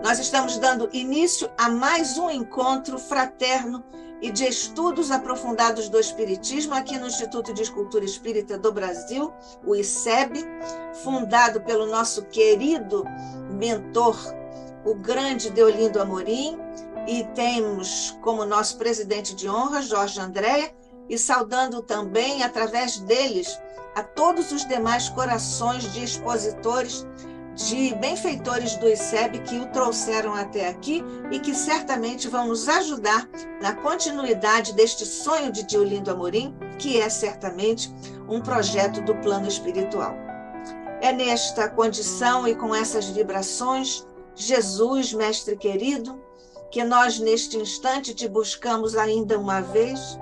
Nós estamos dando início a mais um encontro fraterno e de estudos aprofundados do Espiritismo aqui no Instituto de Cultura Espírita do Brasil, o ICEB, fundado pelo nosso querido mentor, o grande Deolindo Amorim, e temos como nosso presidente de honra, Jorge Andréa, e saudando também, através deles, a todos os demais corações de expositores, de benfeitores do ICEB que o trouxeram até aqui e que certamente vão nos ajudar na continuidade deste sonho de Deolindo Amorim, que é certamente um projeto do plano espiritual. É nesta condição e com essas vibrações, Jesus, Mestre querido, que nós neste instante te buscamos ainda uma vez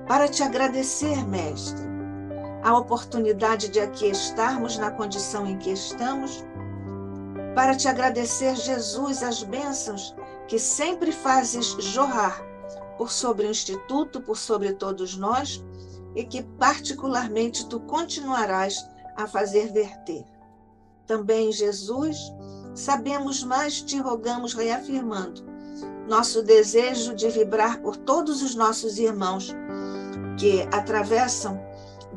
para te agradecer, Mestre, a oportunidade de aqui estarmos na condição em que estamos, para te agradecer, Jesus, as bênçãos que sempre fazes jorrar por sobre o Instituto, por sobre todos nós, e que particularmente tu continuarás a fazer verter. Também, Jesus, sabemos, mas te rogamos reafirmando nosso desejo de vibrar por todos os nossos irmãos que atravessam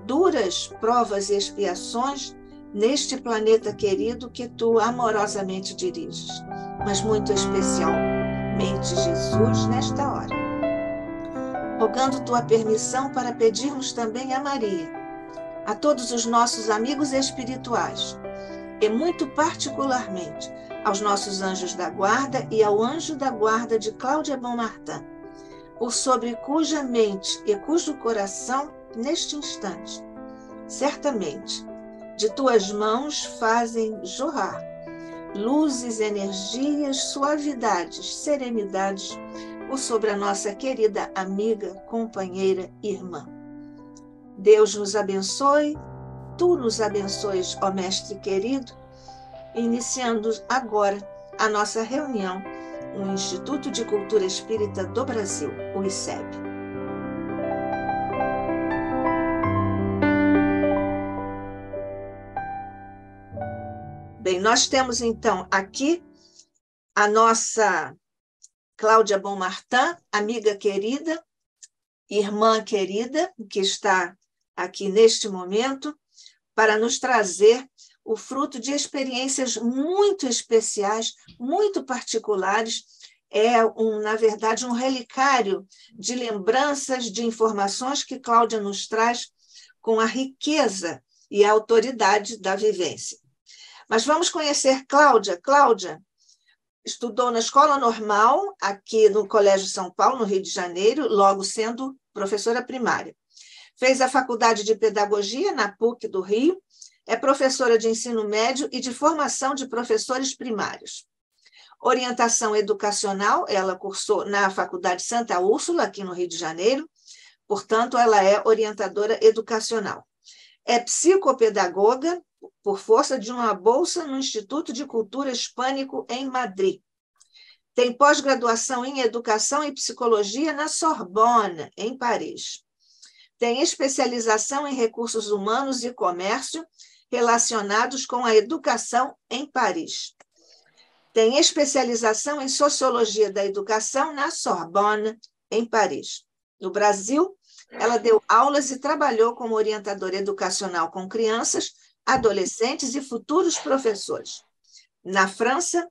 duras provas e expiações neste planeta querido que tu amorosamente diriges, mas muito especialmente, Jesus, nesta hora. Rogando tua permissão para pedirmos também a Maria, a todos os nossos amigos espirituais, e muito particularmente aos nossos anjos da guarda e ao anjo da guarda de Cláudia Bonmartin, por sobre cuja mente e cujo coração, neste instante, certamente, de tuas mãos fazem jorrar luzes, energias, suavidades, serenidades, por sobre a nossa querida amiga, companheira, irmã. Deus nos abençoe, tu nos abençoes, ó Mestre querido, iniciando agora a nossa reunião no Instituto de Cultura Espírita do Brasil, o ICEB. Bem, nós temos então aqui a nossa Cláudia Bonmartin, amiga querida, irmã querida, que está aqui neste momento, para nos trazer o fruto de experiências muito especiais, muito particulares. É, na verdade, um relicário de lembranças, de informações que Cláudia nos traz com a riqueza e a autoridade da vivência. Mas vamos conhecer Cláudia. Cláudia estudou na Escola Normal, aqui no Colégio São Paulo, no Rio de Janeiro, logo sendo professora primária. Fez a Faculdade de Pedagogia na PUC do Rio, é professora de ensino médio e de formação de professores primários. Orientação educacional, ela cursou na Faculdade Santa Úrsula, aqui no Rio de Janeiro, portanto, ela é orientadora educacional. É psicopedagoga, por força de uma bolsa no Instituto de Cultura Hispânico em Madrid. Tem pós-graduação em Educação e Psicologia na Sorbonne, em Paris. Tem especialização em Recursos Humanos e Comércio relacionados com a educação em Paris. Tem especialização em Sociologia da Educação na Sorbonne, em Paris. No Brasil, ela deu aulas e trabalhou como orientadora educacional com crianças, adolescentes e futuros professores. Na França,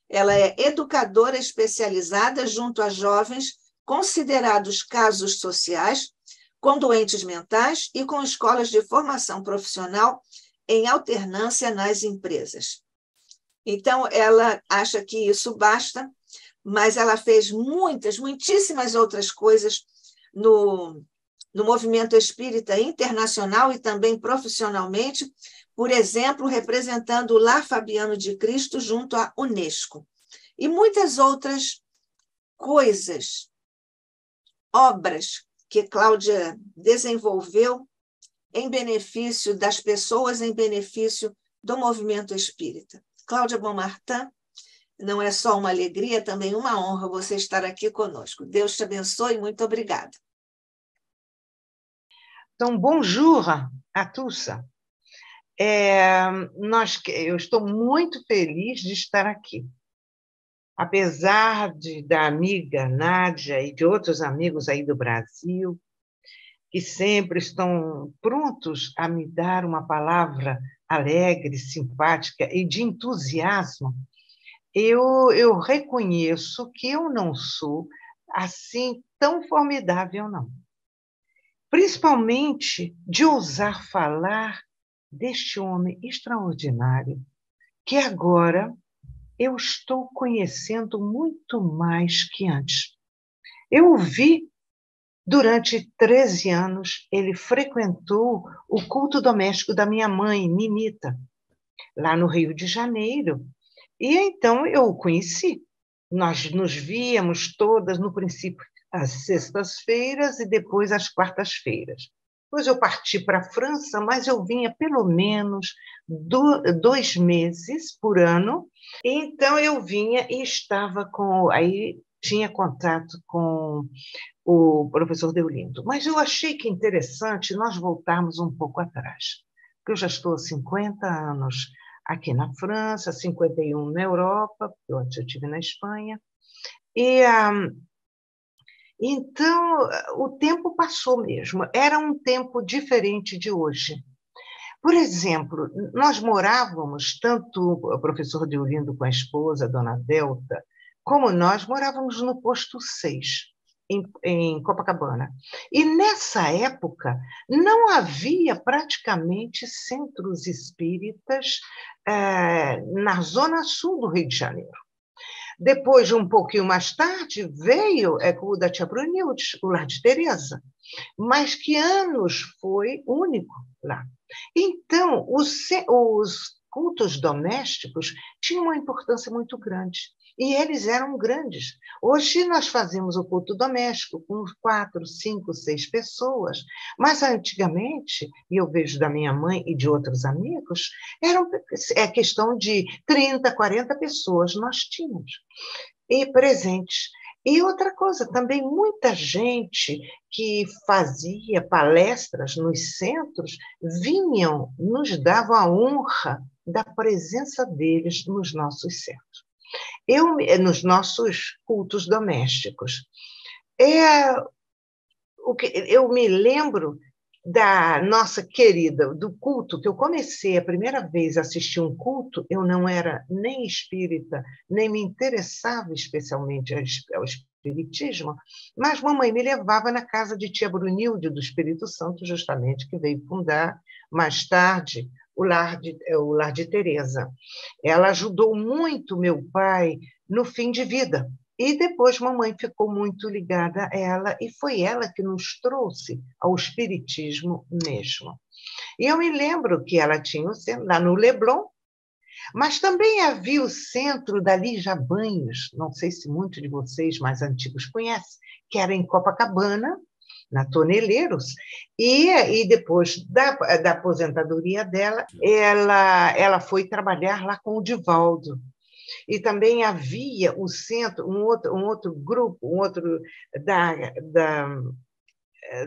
ela é educadora especializada junto a jovens considerados casos sociais, com doentes mentais e com escolas de formação profissional em alternância nas empresas. Então, ela acha que isso basta, mas ela fez muitíssimas outras coisas no movimento espírita internacional e também profissionalmente, por exemplo, representando o Lar Fabiano de Cristo junto à Unesco. E muitas outras coisas, obras que Cláudia desenvolveu em benefício das pessoas, em benefício do movimento espírita. Cláudia Bonmartin, não é só uma alegria, é também uma honra você estar aqui conosco. Deus te abençoe, muito obrigada. Então, bonjour a tous. Eu estou muito feliz de estar aqui. apesar da amiga Nádia e de outros amigos aí do Brasil, que sempre estão prontos a me dar uma palavra alegre, simpática e de entusiasmo, eu reconheço que eu não sou assim tão formidável, não. Principalmente de ousar falar deste homem extraordinário, que agora eu estou conhecendo muito mais que antes. Eu o vi durante 13 anos, ele frequentou o culto doméstico da minha mãe, Ninita, lá no Rio de Janeiro. E então eu o conheci. Nós nos víamos todas, no princípio, às sextas-feiras e depois às quartas-feiras. Depois eu parti para a França, mas eu vinha pelo menos 2 meses por ano. Então eu vinha e estava com... Aí tinha contato com o professor Deolindo. Mas eu achei que interessante nós voltarmos um pouco atrás, porque eu já estou há 50 anos aqui na França, 51 na Europa, porque antes eu estive na Espanha, e então o tempo passou mesmo, era um tempo diferente de hoje. Por exemplo, nós morávamos, tanto o professor Deolindo com a esposa, a dona Delta, como nós morávamos no posto 6, em Copacabana. E nessa época não havia praticamente centros espíritas na zona sul do Rio de Janeiro. Depois, um pouquinho mais tarde, veio o da Tia Brunilde, o Lar de Teresa, mas que anos foi único lá. Então, os cultos domésticos tinham uma importância muito grande, e eles eram grandes. Hoje nós fazemos o culto doméstico com 4, 5, 6 pessoas, mas antigamente, e eu vejo da minha mãe e de outros amigos, é questão de 30, 40 pessoas nós tínhamos, e presentes. E outra coisa, também muita gente que fazia palestras nos centros vinham, nos davam a honra da presença deles nos nossos centros, nos nossos cultos domésticos. Eu me lembro da nossa querida, do culto, que eu comecei a primeira vez a assistir um culto, eu não era nem espírita, nem me interessava especialmente ao espiritismo, mas mamãe me levava na casa de tia Brunilde do Espírito Santo, justamente, que veio fundar, mais tarde, o Lar de Teresa. Ela ajudou muito meu pai no fim de vida, e depois mamãe ficou muito ligada a ela, e foi ela que nos trouxe ao espiritismo mesmo. E eu me lembro que ela tinha o centro lá no Leblon, mas também havia o centro da Lígia Banhos, não sei se muitos de vocês mais antigos conhecem, que era em Copacabana, na Toneleiros, e depois da aposentadoria dela, ela foi trabalhar lá com o Divaldo. E também havia o centro, um outro grupo,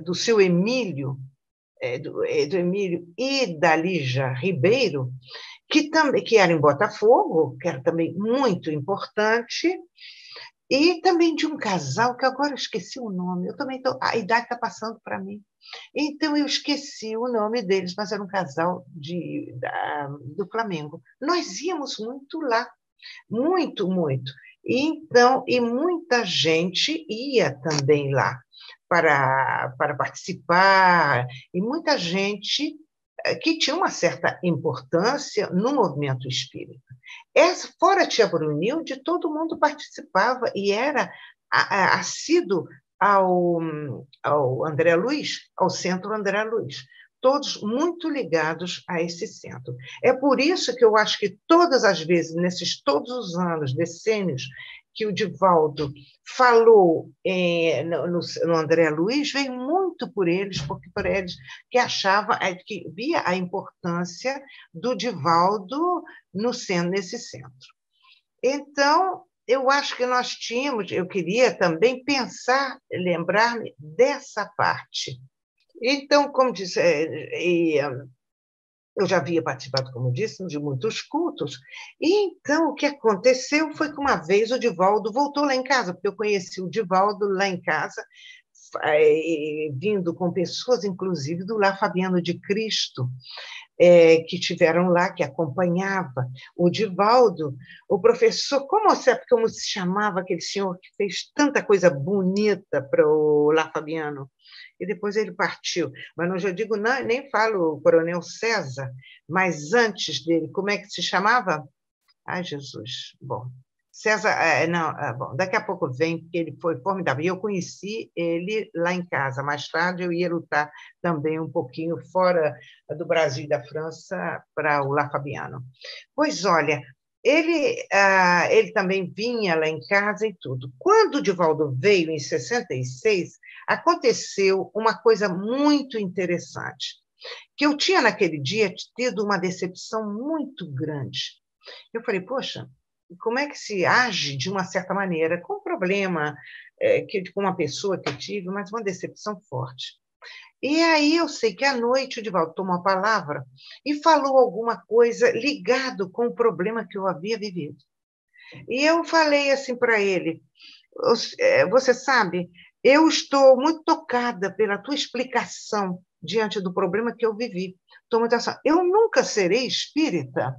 do seu Emílio, do Emílio e da Lígia Ribeiro, que era em Botafogo, que era também muito importante, e também de um casal, que agora eu esqueci o nome, a idade está passando para mim. Então, eu esqueci o nome deles, mas era um casal do Flamengo. Nós íamos muito lá, muito, muito. Então, e muita gente ia também lá para participar, e muita gente que tinha uma certa importância no movimento espírita. Fora a tia Brunilde, todo mundo participava e era assíduo ao André Luiz, ao Centro André Luiz, todos muito ligados a esse centro. É por isso que eu acho que todas as vezes, todos os anos, decênios, que o Divaldo falou no André Luiz, veio muito por eles, porque por eles que achava, que via a importância do Divaldo nesse centro. Então, eu acho que eu queria também lembrar-me dessa parte. Então, como disse, Eu já havia participado, como disse, de muitos cultos. E então o que aconteceu foi que uma vez o Divaldo voltou lá em casa, porque eu conheci o Divaldo lá em casa, vindo com pessoas, inclusive, do Lar Fabiano de Cristo, que tiveram lá, que acompanhava o Divaldo, o professor, como se chamava aquele senhor que fez tanta coisa bonita para o Lar Fabiano? E depois ele partiu. Mas não, já digo, não, nem falo o Coronel César, mas antes dele, como é que se chamava? Ai, Jesus. Bom, César, não, bom, daqui a pouco vem, porque ele foi formidável. E eu conheci ele lá em casa. Mais tarde eu ia lutar também um pouquinho fora do Brasil e da França para o La Fabiano. Pois olha, ele também vinha lá em casa e tudo. Quando o Divaldo veio em 66, aconteceu uma coisa muito interessante, que eu tinha naquele dia tido uma decepção muito grande. Eu falei, poxa, como é que se age de uma certa maneira, com um problema com uma pessoa que eu tive, mas uma decepção forte. E aí eu sei que à noite o Divaldo tomou a palavra e falou alguma coisa ligado com o problema que eu havia vivido. E eu falei assim para ele, você sabe, eu estou muito tocada pela tua explicação diante do problema que eu vivi. Estou muito assim, eu nunca serei espírita,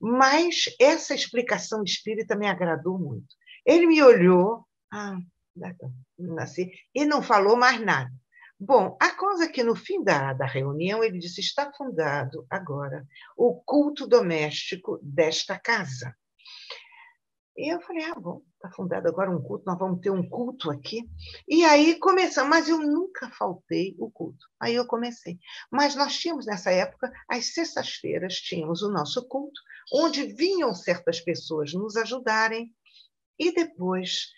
mas essa explicação espírita me agradou muito. Ele me olhou, assim, e não falou mais nada. Bom, a coisa é que no fim da reunião ele disse, está fundado agora o culto doméstico desta casa. E eu falei, bom, está fundado agora um culto, nós vamos ter um culto aqui. E aí começamos, mas eu nunca faltei o culto. Aí eu comecei. Mas nós tínhamos, nessa época, às sextas-feiras, tínhamos o nosso culto, onde vinham certas pessoas nos ajudarem, e depois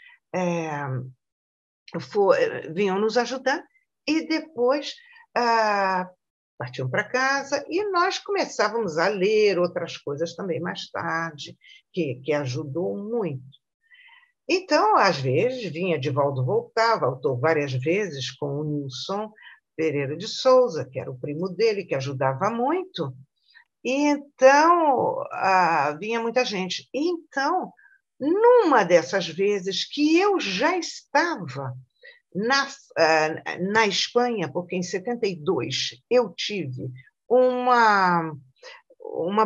vinham nos ajudar, e depois partiam para casa, e nós começávamos a ler outras coisas também mais tarde, que ajudou muito. Então, às vezes, vinha Divaldo voltou várias vezes com o Nilson Pereira de Souza, que era o primo dele, que ajudava muito. E então, vinha muita gente. E então, numa dessas vezes que eu já estava na Espanha, porque em 72 eu tive uma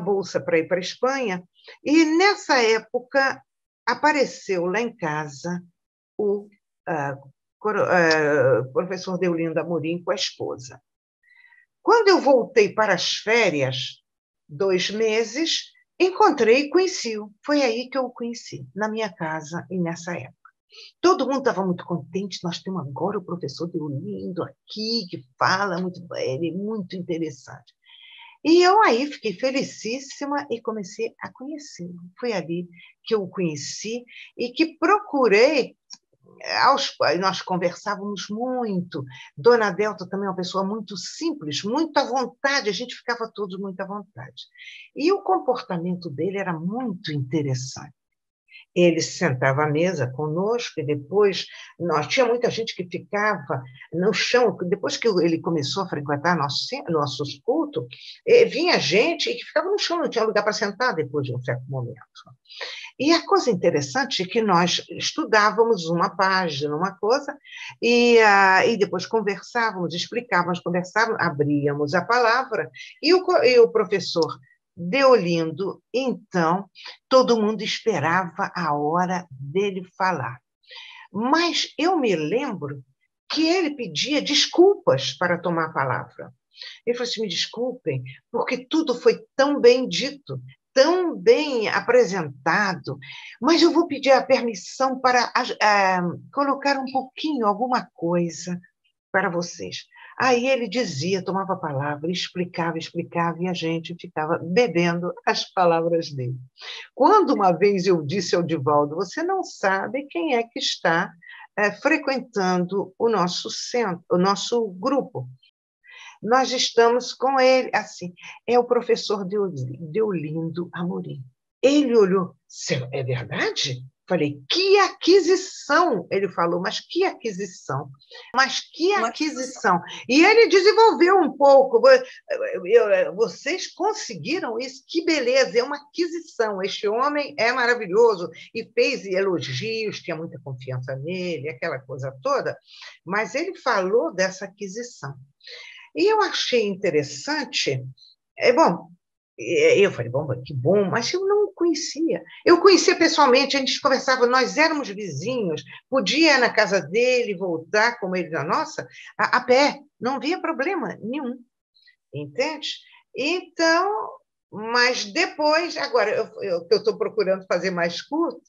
bolsa para ir para a Espanha, e nessa época apareceu lá em casa o professor Deolindo Amorim com a esposa. Quando eu voltei para as férias, 2 meses, encontrei e conheci-o. Foi aí que eu o conheci, na minha casa e nessa época. Todo mundo estava muito contente, nós temos agora o professor Deolindo aqui, que fala muito, ele é muito interessante. E eu aí fiquei felicíssima e comecei a conhecê-lo. Foi ali que eu o conheci e que procurei. Nós conversávamos muito. Dona Delta também é uma pessoa muito simples, muito à vontade, a gente ficava todos muito à vontade. E o comportamento dele era muito interessante. Ele se sentava à mesa conosco e depois tinha muita gente que ficava no chão. Depois que ele começou a frequentar nossos cultos, vinha gente que ficava no chão, não tinha lugar para sentar depois de um certo momento. E a coisa interessante é que nós estudávamos uma página, uma coisa, e depois conversávamos, explicávamos, conversávamos, abríamos a palavra, e o professor Deolindo, então, todo mundo esperava a hora dele falar. Mas eu me lembro que ele pedia desculpas para tomar a palavra. Ele falou assim, me desculpem, porque tudo foi tão bem dito, tão bem apresentado, mas eu vou pedir a permissão para colocar um pouquinho, alguma coisa para vocês. Aí ele dizia, tomava a palavra, explicava, e a gente ficava bebendo as palavras dele. Quando uma vez eu disse ao Divaldo, você não sabe quem é que está frequentando o nosso centro, o nosso grupo. Nós estamos com ele, assim, é o professor Deolindo Amorim. Ele olhou, é verdade? Falei, que aquisição! Ele falou, mas que aquisição? Mas que aquisição! E ele desenvolveu um pouco. Vocês conseguiram isso? Que beleza! É uma aquisição. Este homem é maravilhoso. E fez elogios, tinha muita confiança nele, aquela coisa toda. Mas ele falou dessa aquisição. E eu achei interessante. Bom, eu falei, bom, que bom, mas eu não o conhecia. Eu conhecia pessoalmente, a gente conversava, nós éramos vizinhos, podia ir na casa dele, voltar como ele na nossa, a pé, não havia problema nenhum, entende? Então, mas depois, agora, eu estou procurando fazer mais curto.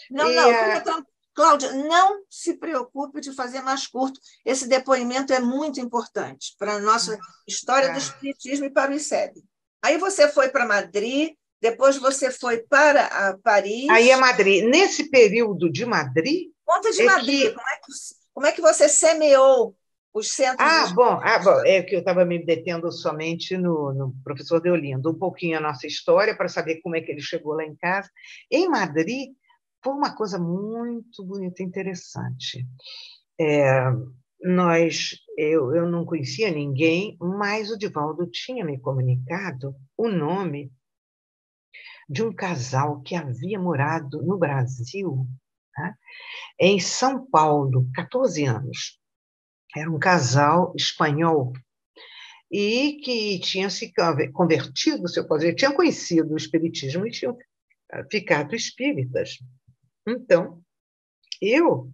Não, fica tranquilo. Cláudia, não se preocupe de fazer mais curto. Esse depoimento é muito importante para a nossa história do Espiritismo e para o ICEB. Aí você foi para Madrid, depois você foi para Paris. Aí é Madrid. Nesse período de Madrid... Conta de Madrid. Como é que você semeou os centros... Bom, é que eu estava me detendo somente no professor Deolindo, um pouquinho a nossa história, para saber como é que ele chegou lá em casa. Em Madrid, foi uma coisa muito bonita e interessante. Eu não conhecia ninguém, mas o Divaldo tinha me comunicado o nome de um casal que havia morado no Brasil, tá? Em São Paulo, 14 anos. Era um casal espanhol e que tinha se convertido, se eu posso dizer, tinha conhecido o espiritismo e tinham ficado espíritas. Então, eu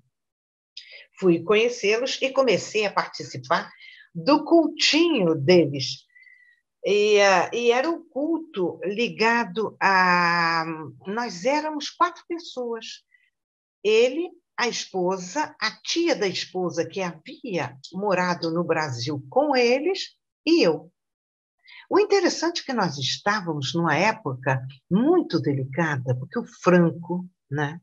fui conhecê-los e comecei a participar do cultinho deles. E era um culto ligado a... Nós éramos 4 pessoas. Ele, a esposa, a tia da esposa que havia morado no Brasil com eles e eu. O interessante é que nós estávamos numa época muito delicada, porque o Franco, né,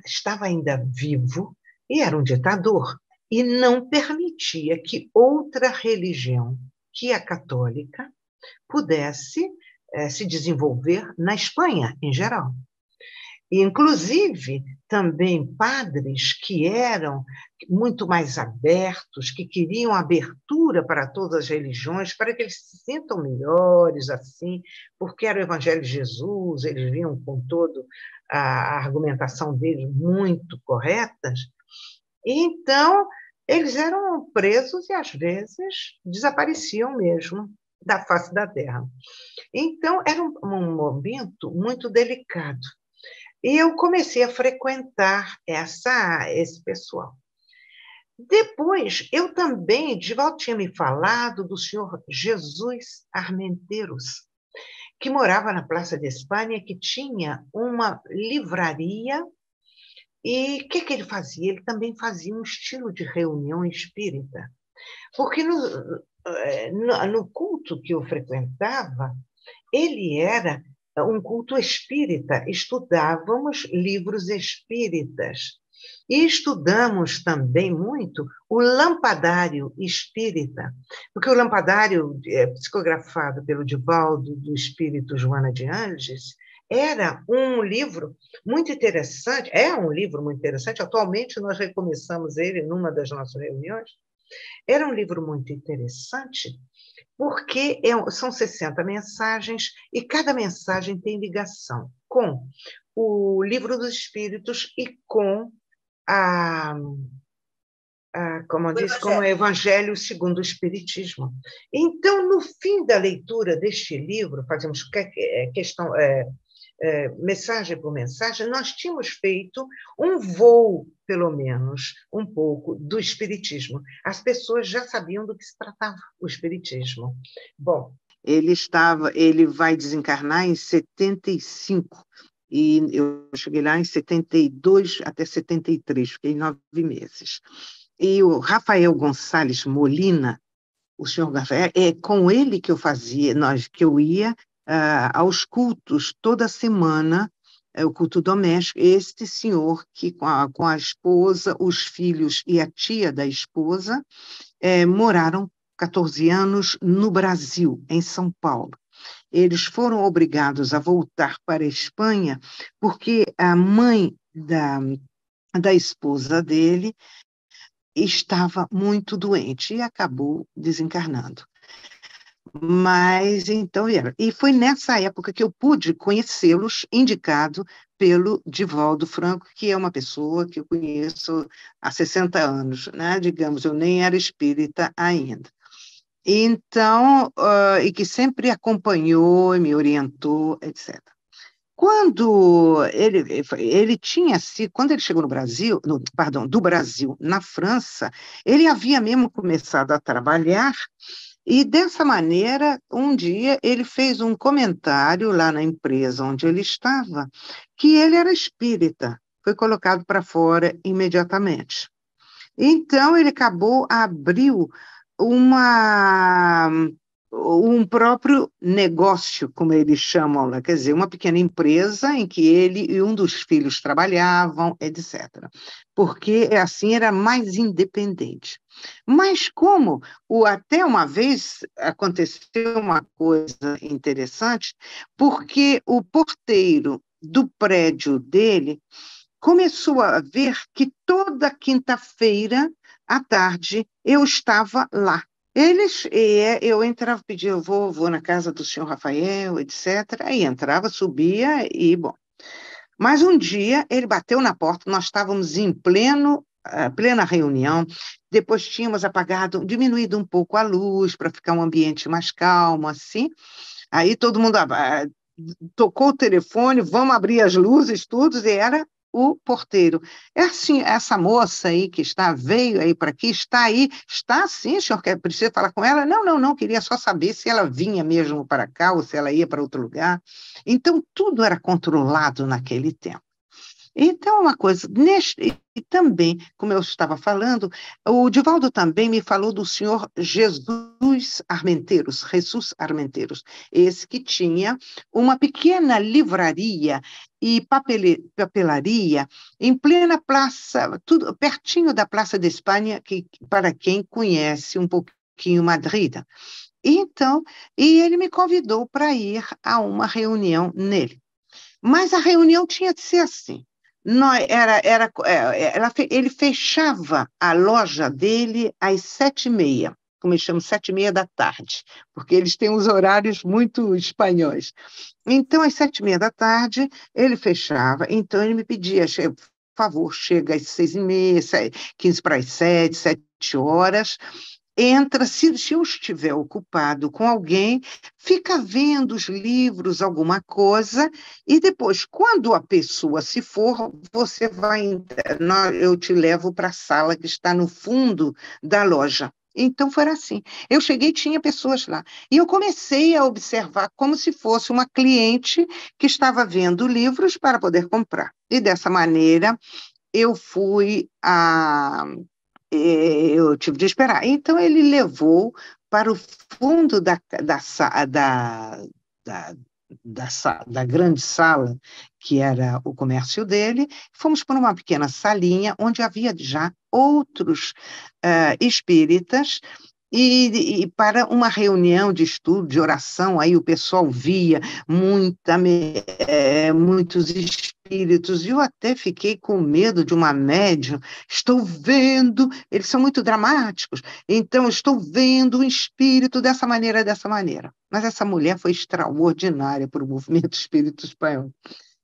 estava ainda vivo e era um ditador, e não permitia que outra religião que a católica pudesse se desenvolver na Espanha, em geral. E, inclusive, também padres que eram muito mais abertos, que queriam abertura para todas as religiões, para que eles se sintam melhores, assim, porque era o Evangelho de Jesus, eles vinham com toda a argumentação deles muito corretas. E, então, eles eram presos e, às vezes, desapareciam mesmo da face da terra. Então, era um momento muito delicado. E eu comecei a frequentar esse pessoal. Depois, eu também, Divaldo tinha me falado do senhor Jesus Armenteiros, que morava na Praça de Espanha, que tinha uma livraria. E o que ele fazia? Ele também fazia um estilo de reunião espírita. Porque no culto que eu frequentava, ele era um culto espírita, estudávamos livros espíritas. E estudamos também muito o Lampadário Espírita, porque o Lampadário, psicografado pelo Divaldo, do Espírito Joana de Anges, era um livro muito interessante, é um livro muito interessante, atualmente nós recomeçamos ele numa das nossas reuniões. Era um livro muito interessante, porque são 60 mensagens e cada mensagem tem ligação com o Livro dos Espíritos e com como eu disse, como o Evangelho segundo o Espiritismo. Então, no fim da leitura deste livro, fazemos mensagem por mensagem, nós tínhamos feito um voo, pelo menos, um pouco, do Espiritismo. As pessoas já sabiam do que se tratava o Espiritismo. Bom, ele vai desencarnar em 75, e eu cheguei lá em 72 até 73, fiquei 9 meses. E o Rafael Gonçalves Molina, o senhor Rafael, é com ele que eu ia aos cultos toda semana, o culto doméstico. Este senhor que com a esposa, os filhos e a tia da esposa moraram 14 anos no Brasil, em São Paulo. eles foram obrigados a voltar para a Espanha, porque a mãe da esposa dele estava muito doente e acabou desencarnando. Mas então vieram. E foi nessa época que eu pude conhecê-los, indicado pelo Divaldo Franco, que é uma pessoa que eu conheço há 60 anos, né? Digamos, eu nem era espírita ainda. Então, e que sempre acompanhou e me orientou, etc. Quando ele tinha se, quando ele chegou no Brasil, perdão, do Brasil na França, ele havia mesmo começado a trabalhar e dessa maneira, um dia ele fez um comentário lá na empresa onde ele estava, que ele era espírita, foi colocado para fora imediatamente. Então ele abriu uma um próprio negócio, como eles chamam lá, quer dizer, uma pequena empresa em que ele e um dos filhos trabalhavam, etc. Porque assim era mais independente. Mas como até uma vez aconteceu uma coisa interessante, porque o porteiro do prédio dele começou a ver que toda quinta-feira à tarde eu estava lá. Eu entrava, pedia, eu vou na casa do senhor Rafael, etc. Aí entrava, subia e, bom. Mas um dia ele bateu na porta, nós estávamos em plena reunião, depois tínhamos diminuído um pouco a luz para ficar um ambiente mais calmo, assim. Aí todo mundo tocou o telefone, vamos abrir as luzes, tudo, e era o porteiro. É assim, essa moça aí que veio aí para aqui, está sim, o senhor precisa falar com ela? Não, queria só saber se ela vinha mesmo para cá ou se ela ia para outro lugar. Então, tudo era controlado naquele tempo. Então, uma coisa, e também, como eu estava falando, o Divaldo também me falou do senhor Jesus Armenteiros, esse que tinha uma pequena livraria e papelaria em plena praça, tudo pertinho da Praça de Espanha, para quem conhece um pouquinho Madrid. Então, e ele me convidou para ir a uma reunião nele. Mas a reunião tinha de ser assim. Ele fechava a loja dele às 7h30, como eles chamam, 7h30 da tarde, porque eles têm os horários muito espanhóis. Então, às 7h30 da tarde, ele fechava, então ele me pedia, por favor, chega às 6h30, 15 para as 7h, 7h, entra, se eu estiver ocupado com alguém, fica vendo os livros, alguma coisa, e depois, quando a pessoa se for, eu te levo para a sala que está no fundo da loja. Então, foi assim. Eu cheguei, tinha pessoas lá. E eu comecei a observar como se fosse uma cliente que estava vendo livros para poder comprar. E dessa maneira, eu tive de esperar. Então, ele levou para o fundo da grande sala, que era o comércio dele, fomos para uma pequena salinha onde havia já outros espíritas, e para uma reunião de estudo, de oração, aí o pessoal via muitos espíritos, e eu até fiquei com medo de uma médium. Estou vendo, eles são muito dramáticos, então estou vendo um espírito dessa maneira. Mas essa mulher foi extraordinária para o movimento espírita espanhol.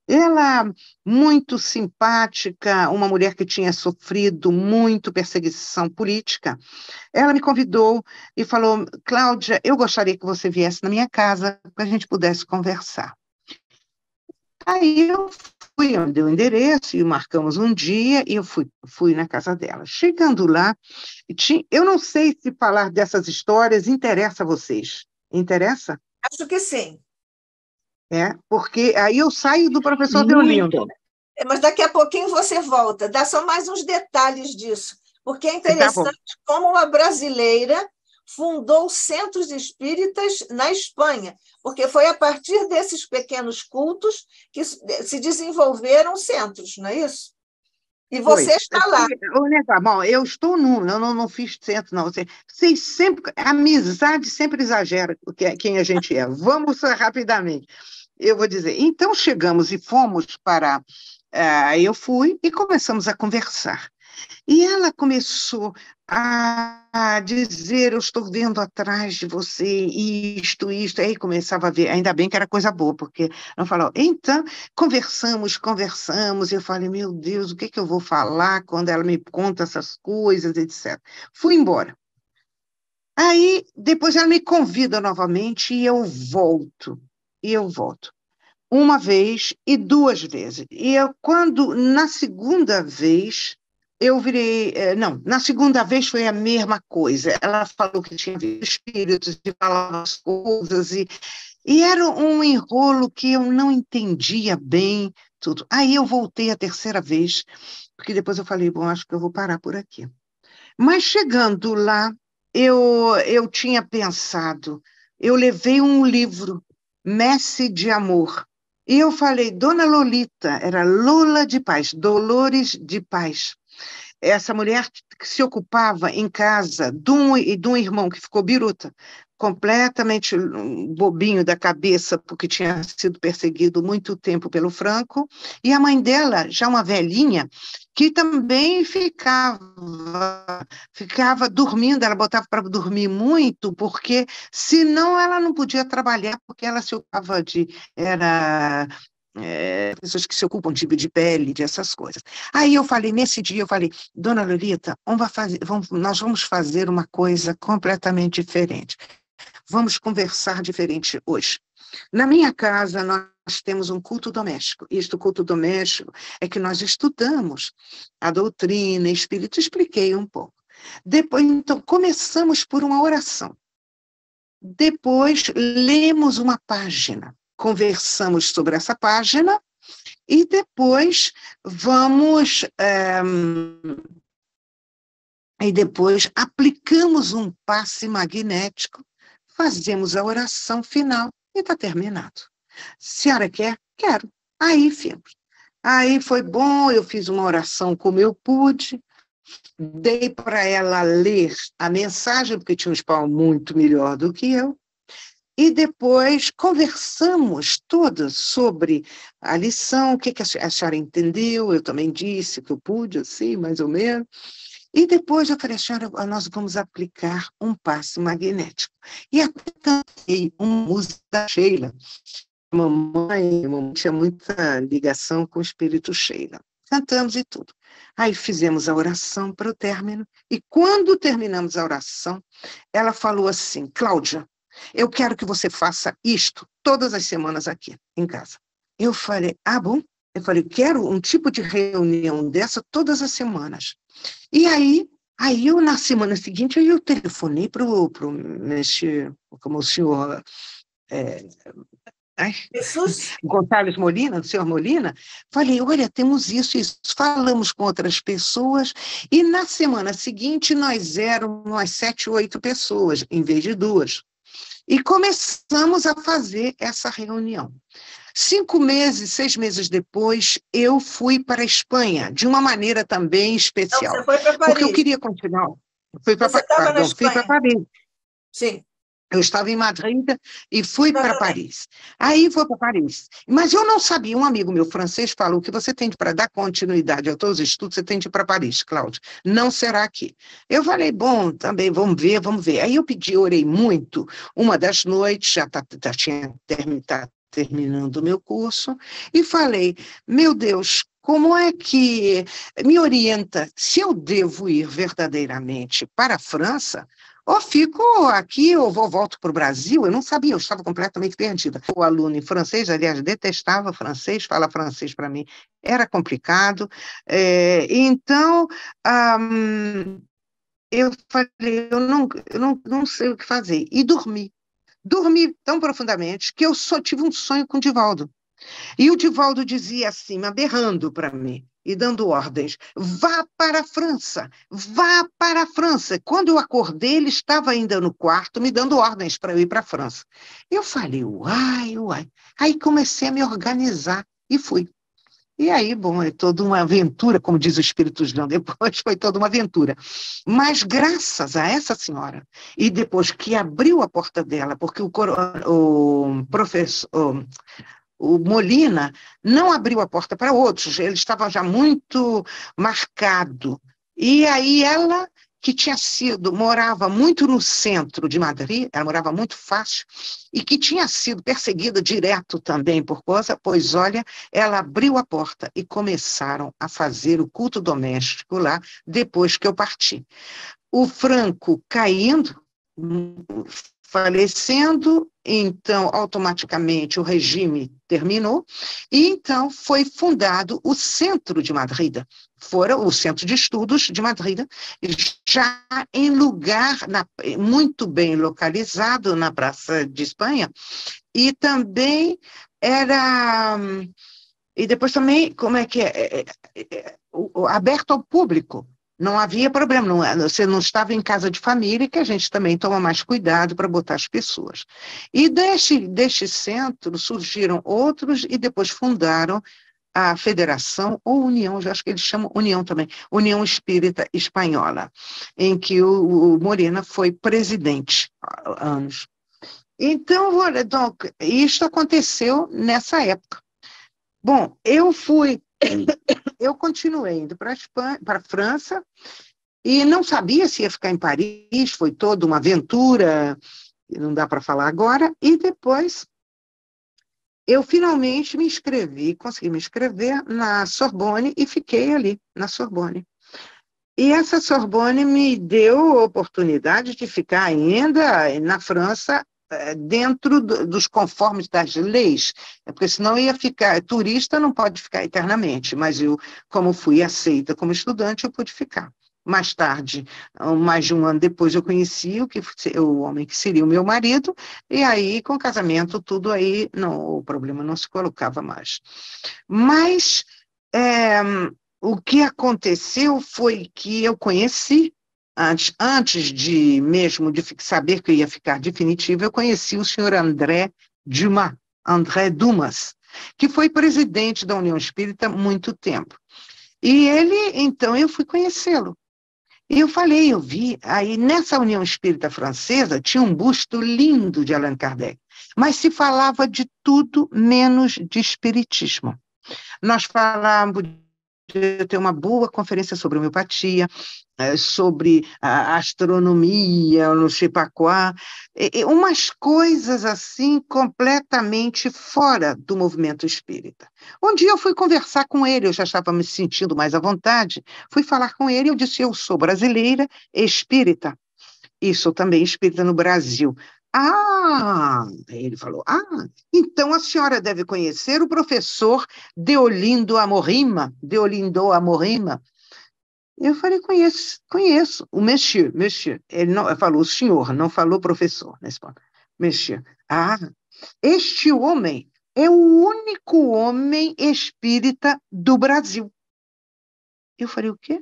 Ela, muito simpática, uma mulher que tinha sofrido muito perseguição política, ela me convidou e falou: Cláudia, eu gostaria que você viesse na minha casa para a gente pudesse conversar. Aí eu fui, ela deu o endereço e marcamos um dia e eu fui na casa dela. Chegando lá, eu não sei se falar dessas histórias interessa a vocês. Interessa? Acho que sim. Porque aí eu saio do professor Deolindo. Mas daqui a pouquinho você volta. Dá só mais uns detalhes disso, porque é interessante como uma brasileira fundou centros espíritas na Espanha, porque foi a partir desses pequenos cultos que se desenvolveram centros, não é isso? E você está lá. Bom, eu estou eu não fiz centro, não. Vocês sempre, a amizade sempre exagera quem a gente é. Vamos rapidamente. Eu vou dizer, então chegamos e fomos para... eu fui e começamos a conversar. E ela começou a dizer, eu estou vendo atrás de você isto, aí começava a ver, ainda bem que era coisa boa, porque não falou. Então, conversamos, e eu falei, meu Deus, o que que eu vou falar quando ela me conta essas coisas, etc. Fui embora. Aí, depois ela me convida novamente e eu volto. Uma vez e duas vezes. Na segunda vez, eu virei... Não, na segunda vez foi a mesma coisa. Ela falou que tinha visto espíritos e falava as coisas, e era um enrolo que eu não entendia bem tudo. Aí eu voltei a terceira vez, porque depois eu falei, bom, acho que eu vou parar por aqui. Mas chegando lá, eu tinha pensado, eu levei um livro, Messe de Amor, e eu falei, Dona Lolita, era Lola de Paz, Dolores de Paz, essa mulher que se ocupava em casa de um irmão que ficou biruta, completamente bobinho da cabeça, porque tinha sido perseguido muito tempo pelo Franco, e a mãe dela, já uma velhinha, que também ficava dormindo, ela botava para dormir muito, porque senão ela não podia trabalhar, porque ela se ocupava pessoas que se ocupam de pele, dessas coisas. Aí nesse dia eu falei, Dona Lolita, nós vamos fazer uma coisa completamente diferente. Vamos conversar diferente hoje. Na minha casa, nós temos um culto doméstico. O culto doméstico é que nós estudamos a doutrina, espírito, expliquei um pouco. Depois, então, começamos por uma oração. Depois, lemos uma página. Conversamos sobre essa página e depois aplicamos um passe magnético, fazemos a oração final e está terminado. Senhora quer? Quero. Aí fomos. Aí foi bom, eu fiz uma oração como eu pude, dei para ela ler a mensagem, porque tinha um espanhol muito melhor do que eu, e depois conversamos todas sobre a lição, o que a senhora entendeu, eu também disse que eu pude, assim, mais ou menos. E depois eu falei, senhora, nós vamos aplicar um passe magnético. E até cantei uma música da Sheila. Mamãe tinha muita ligação com o espírito Sheila. Cantamos e tudo. Aí fizemos a oração para o término, e quando terminamos a oração, ela falou assim, Cláudia, eu quero que você faça isto todas as semanas aqui, em casa. Eu falei, bom? Eu falei, quero um tipo de reunião dessa todas as semanas. E aí eu, na semana seguinte, eu telefonei para o como o senhor... Jesus. Gonçalves Molina, do senhor Molina, falei, olha, temos isso, falamos com outras pessoas, e na semana seguinte nós éramos umas 7, 8 pessoas, em vez de 2. E começamos a fazer essa reunião. 5 meses, 6 meses depois, eu fui para a Espanha, de uma maneira também especial. Então, você foi para Paris. Porque eu queria continuar. Você estava na Espanha. Fui para Paris. Sim. Eu estava em Madrid e fui para Paris. Aí fui para Paris. Mas eu não sabia, um amigo meu francês falou que você tem para dar continuidade a todos os estudos, você tem de ir para Paris, Cláudia. Não será aqui. Eu falei, bom, também, vamos ver. Aí eu orei muito. Uma das noites, já tinha terminando o meu curso, e falei, meu Deus, como é que me orienta se eu devo ir verdadeiramente para a França, ou fico aqui, ou volto para o Brasil? Eu não sabia, eu estava completamente perdida. O aluno em francês, aliás, detestava francês, falar francês para mim era complicado. Então, eu falei, eu não sei o que fazer. E dormi tão profundamente que eu só tive um sonho com o Divaldo. E o Divaldo dizia assim, berrando para mim e dando ordens, vá para a França, vá para a França. Quando eu acordei, ele estava ainda no quarto me dando ordens para eu ir para a França. Eu falei, uai. Aí comecei a me organizar e fui. E aí, bom, é toda uma aventura, como diz o Espírito Santo, depois foi toda uma aventura. Mas graças a essa senhora, e depois que abriu a porta dela, porque o professor, o Molina não abriu a porta para outros, ele estava já muito marcado. E aí ela, que morava muito no centro de Madrid, ela morava muito fácil, e que tinha sido perseguida direto também por coisa, pois olha, ela abriu a porta e começaram a fazer o culto doméstico lá, depois que eu parti. O Franco caindo, falecendo, então, automaticamente, o regime terminou, e então foi fundado o Centro de Madrid, fora o Centro de Estudos de Madrid, já em lugar muito bem localizado na Praça de Espanha, e também era... E depois também, como é que aberto ao público. Não havia problema, você não estava em casa de família, que a gente também toma mais cuidado para botar as pessoas. E deste centro surgiram outros e depois fundaram a Federação ou União, eu acho que eles chamam União também, União Espírita Espanhola, em que o Morena foi presidente há anos. Então, isto aconteceu nessa época. Bom, eu continuei indo para a França, e não sabia se ia ficar em Paris, foi toda uma aventura, não dá para falar agora, e depois eu finalmente consegui me inscrever na Sorbonne e fiquei ali, na Sorbonne. E essa Sorbonne me deu a oportunidade de ficar ainda na França, dentro dos conformes das leis, porque senão ia ficar, turista não pode ficar eternamente, mas eu, como fui aceita como estudante, eu pude ficar. Mais tarde, mais de um ano depois, eu conheci o homem que seria o meu marido, e aí, com o casamento, tudo aí, não, o problema não se colocava mais. Mas o que aconteceu foi que eu conheci, antes de mesmo de saber que eu ia ficar definitivo, eu conheci o senhor André Dumas, que foi presidente da União Espírita há muito tempo. E então, eu fui conhecê-lo. E eu vi, aí nessa União Espírita Francesa tinha um busto lindo de Allan Kardec, mas se falava de tudo menos de espiritismo. Nós falávamos de ter uma boa conferência sobre homeopatia, sobre a astronomia, no Chipaquá, umas coisas assim completamente fora do movimento espírita. Um dia eu fui conversar com ele, eu já estava me sentindo mais à vontade, fui falar com ele, eu disse, eu sou brasileira, espírita, e sou também espírita no Brasil. Ele falou, então a senhora deve conhecer o professor Deolindo Amorima. Eu falei, conheço, o monsieur. Ele não falou o senhor, não falou professor, nesse ponto. Monsieur. Este homem é o único homem espírita do Brasil. Eu falei, o quê?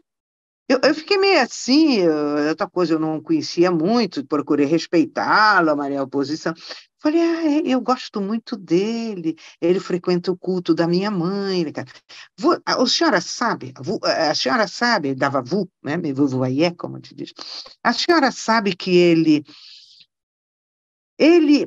Eu fiquei meio assim, outra coisa eu não conhecia muito, procurei respeitá-lo, a Maria Oposição. Falei, eu gosto muito dele, ele frequenta o culto da minha mãe. A senhora sabe, dava vu, né, vous voyez, como te diz, a senhora sabe que ele,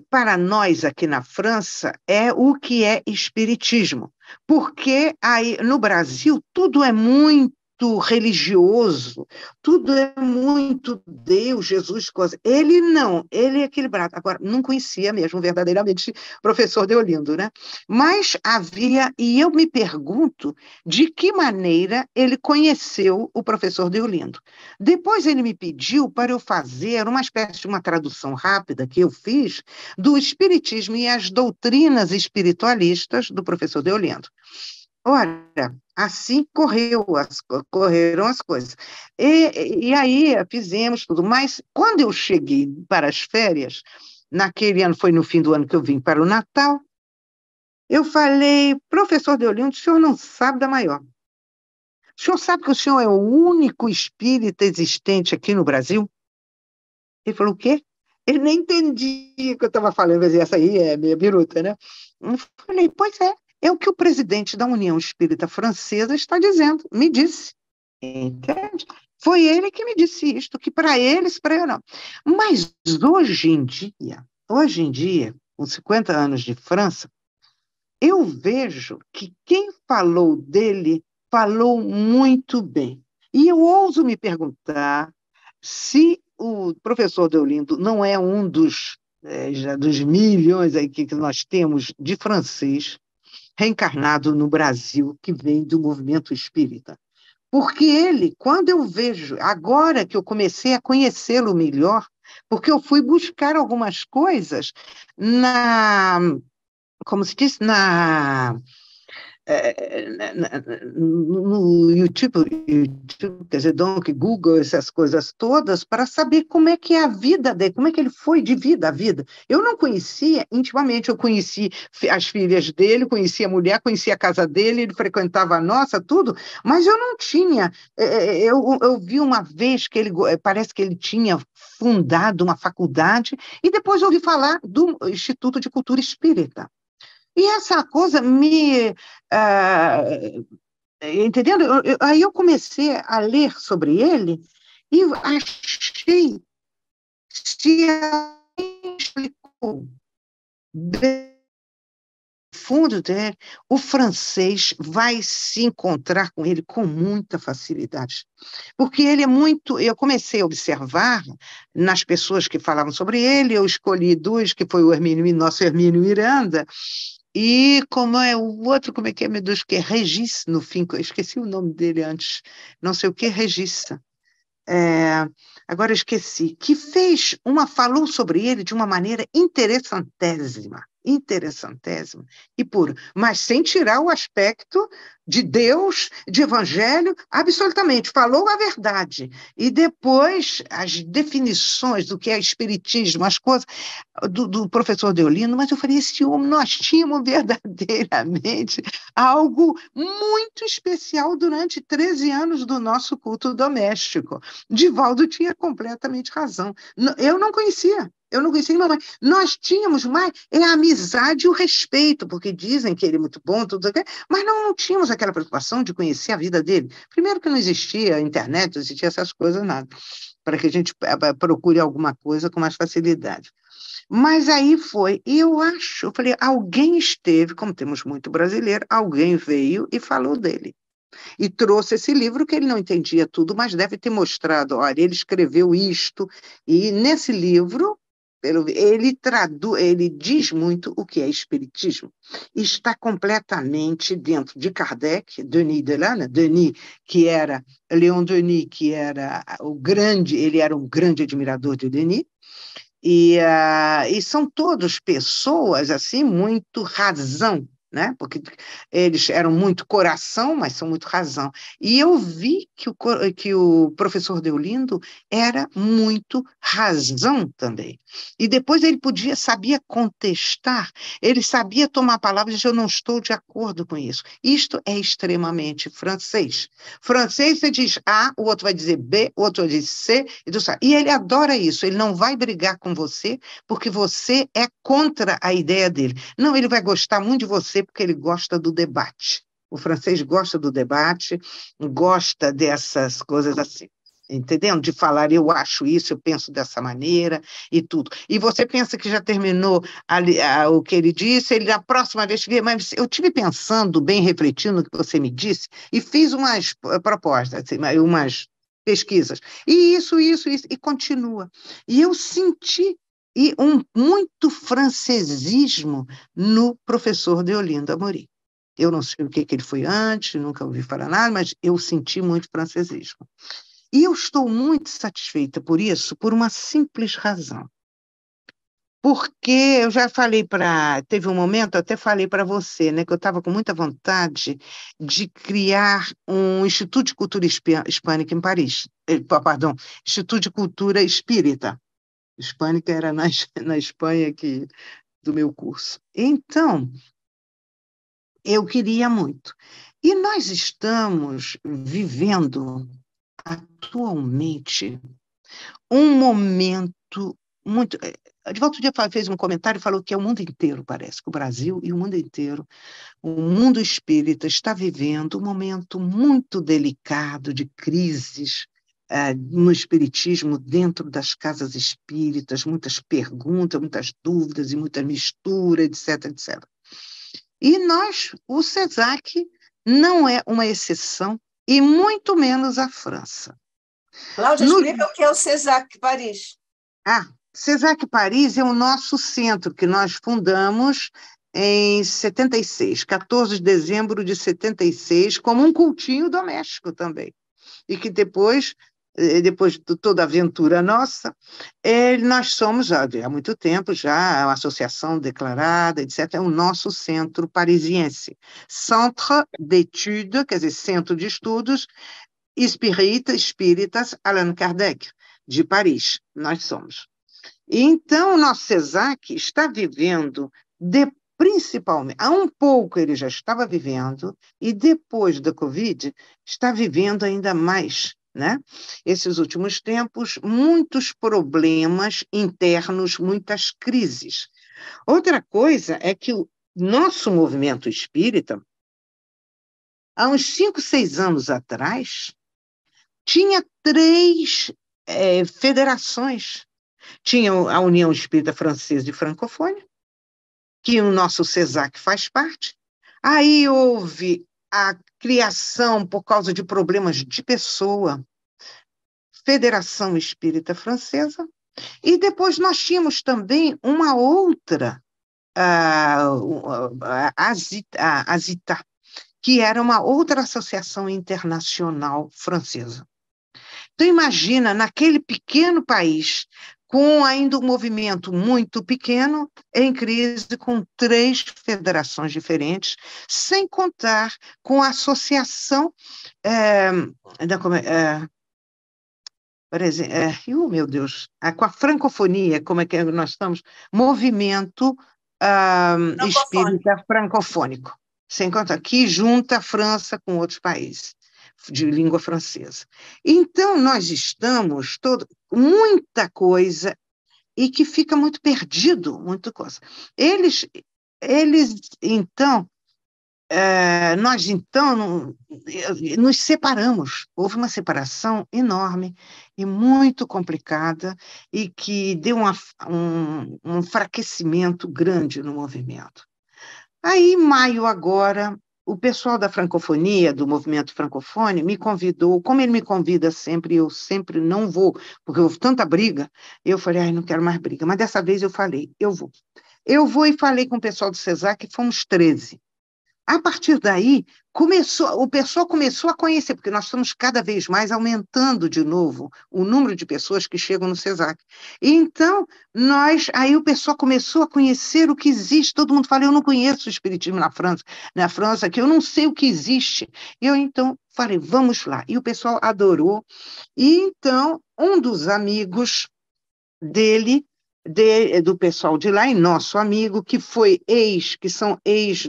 para nós aqui na França, é o que é espiritismo, porque aí no Brasil tudo é muito religioso, tudo é muito Deus, Jesus, coisa. Ele não, ele é equilibrado. Agora, não conhecia mesmo verdadeiramente o professor Deolindo, né? Mas havia, e eu me pergunto de que maneira ele conheceu o professor Deolindo. Depois ele me pediu para eu fazer uma espécie de uma tradução rápida que eu fiz do Espiritismo e as doutrinas espiritualistas do professor Deolindo. Olha, assim correram as coisas. E aí fizemos tudo. Mas quando eu cheguei para as férias, naquele ano, foi no fim do ano que eu vim para o Natal, eu falei, professor Deolindo, o senhor não sabe da maior. O senhor sabe que o senhor é o único espírita existente aqui no Brasil? Ele falou, o quê? Ele nem entendia o que eu estava falando, mas essa aí é meio biruta, né? Eu falei, pois é, É o que o presidente da União Espírita Francesa está dizendo, me disse. Entende? Foi ele que me disse isto, que para eles, para eu não. Mas hoje em dia, com 50 anos de França, eu vejo que quem falou dele falou muito bem. E eu ouso me perguntar se o professor Deolindo não é um já dos milhões aí que nós temos de francês reencarnado no Brasil que vem do movimento espírita. Porque ele, quando eu vejo, agora que eu comecei a conhecê-lo melhor, porque eu fui buscar algumas coisas como se diz, no YouTube, quer dizer, donc, Google, essas coisas todas, para saber como é que é a vida dele, como é que ele foi de vida a vida. Eu não conhecia intimamente, eu conheci as filhas dele, conhecia a mulher, conhecia a casa dele, ele frequentava a nossa, tudo, mas eu não tinha. Eu vi uma vez que parece que ele tinha fundado uma faculdade, e depois ouvi falar do Instituto de Cultura Espírita. E essa coisa ah, entendendo? Aí eu comecei a ler sobre ele e achei, se alguém explicou bem o fundo dele, o francês vai se encontrar com ele com muita facilidade. Porque ele é muito. Eu comecei a observar nas pessoas que falavam sobre ele, eu escolhi duas, que foi nosso Hermínio Miranda. E como é o outro, como é que é, meu Deus, que é Regis, no fim, eu esqueci o nome dele antes, não sei o que, Regissa. Agora eu esqueci, falou sobre ele de uma maneira interessantésima, e pura, mas sem tirar o aspecto de Deus, de evangelho, absolutamente, falou a verdade. E depois as definições do que é espiritismo, as coisas do professor Deolino, mas eu falei, esse homem, nós tínhamos verdadeiramente algo muito especial durante 13 anos do nosso culto doméstico. Divaldo tinha completamente razão. Eu não conhecia minha mãe. Nós tínhamos mais a amizade e o respeito, porque dizem que ele é muito bom, tudo aquilo, mas não tínhamos aquela preocupação de conhecer a vida dele. Primeiro que não existia internet, não existia essas coisas, nada, para que a gente procure alguma coisa com mais facilidade. Mas aí foi, e eu falei, alguém esteve, como temos muito brasileiro, alguém veio e falou dele. E trouxe esse livro que ele não entendia tudo, mas deve ter mostrado, olha, ele escreveu isto, e nesse livro ele diz muito o que é espiritismo. Está completamente dentro de Kardec, Denis Delane, Leon Denis, que era ele era um grande admirador de Denis, e são todos pessoas assim muito razão, né? Porque eles eram muito coração, mas são muito razão. E eu vi que o professor Deolindo era muito razão também. E depois ele sabia contestar, ele sabia tomar palavras e dizer, eu não estou de acordo com isso. Isto é extremamente francês. Francês, você diz A, o outro vai dizer B, o outro vai dizer C, e ele adora isso, ele não vai brigar com você porque você é contra a ideia dele. Não, ele vai gostar muito de você porque ele gosta do debate. O francês gosta do debate, gosta dessas coisas assim, entendendo? De falar, eu acho isso, eu penso dessa maneira e tudo. E você pensa que já terminou o que ele disse, ele na próxima vez que mas eu tive pensando, bem refletindo no que você me disse, e fiz umas propostas, assim, umas pesquisas. E isso, e continua. E eu senti muito francesismo no professor Deolindo Amorim. Eu não sei o que ele foi antes, nunca ouvi falar nada, mas eu senti muito francesismo. E eu estou muito satisfeita por isso, por uma simples razão. Porque eu já falei teve um momento, eu até falei para você, né, que eu estava com muita vontade de criar um Instituto de Cultura Hispânica em Paris. Perdão, Instituto de Cultura Espírita. Hispânica era na Espanha do meu curso. Então, eu queria muito. E nós estamos vivendo atualmente um momento muito. Edivaldo dia fez um comentário e falou que é o mundo inteiro, parece, que o Brasil e o mundo inteiro, o mundo espírita está vivendo um momento muito delicado de crises no espiritismo, dentro das casas espíritas, muitas perguntas, muitas dúvidas e muita mistura, etc, etc. E nós, o CESAC, não é uma exceção, e muito menos a França. Cláudia, explica o que é o CESAC Paris. CESAC Paris é o nosso centro, que nós fundamos em 76, 14 de dezembro de 76, como um cultinho doméstico também. E que depois de toda a aventura nossa, nós somos, há muito tempo já, uma associação declarada, etc., é o nosso centro parisiense. Centre d'études, quer dizer, Centro de Estudos Espíritas Allan Kardec, de Paris, nós somos. Então, o nosso CESAC está vivendo, principalmente, há um pouco ele já estava vivendo, e depois da Covid, está vivendo ainda mais, né? Esses últimos tempos, muitos problemas internos, muitas crises. Outra coisa é que o nosso movimento espírita, há uns 5, 6 anos atrás, tinha 3 federações. Tinha a União Espírita Francesa de Francofônia, que o nosso CESAC faz parte. Aí houve a criação, por causa de problemas de pessoa, Federação Espírita Francesa, e depois nós tínhamos também uma outra, a ASITA, que era uma outra associação internacional francesa. Então, imagina, naquele pequeno país, com ainda um movimento muito pequeno, em crise, com 3 federações diferentes, sem contar com a associação, por exemplo, meu Deus, com a francofonia, como é que nós estamos? Movimento espírita francofônico, sem contar, que junta a França com outros países de língua francesa. Então, nós estamos muita coisa e que fica muito perdido, muita coisa. Eles então, nós então nos separamos. Houve uma separação enorme e muito complicada e que deu um enfraquecimento grande no movimento. Aí, em maio agora, o pessoal da francofonia, do movimento francofone, me convidou, como ele me convida sempre, eu sempre não vou, porque houve tanta briga, eu falei, não quero mais briga, mas dessa vez eu falei, eu vou. Eu vou e falei com o pessoal do CESAC, fomos 13. A partir daí, o pessoal começou a conhecer, porque nós estamos cada vez mais aumentando de novo o número de pessoas que chegam no CESAC. Então, aí o pessoal começou a conhecer o que existe. Todo mundo fala, eu não conheço o espiritismo na França, que eu não sei o que existe. Eu, então, falei, vamos lá. E o pessoal adorou. E, então, um dos amigos dele, do pessoal de lá, e nosso amigo, que são ex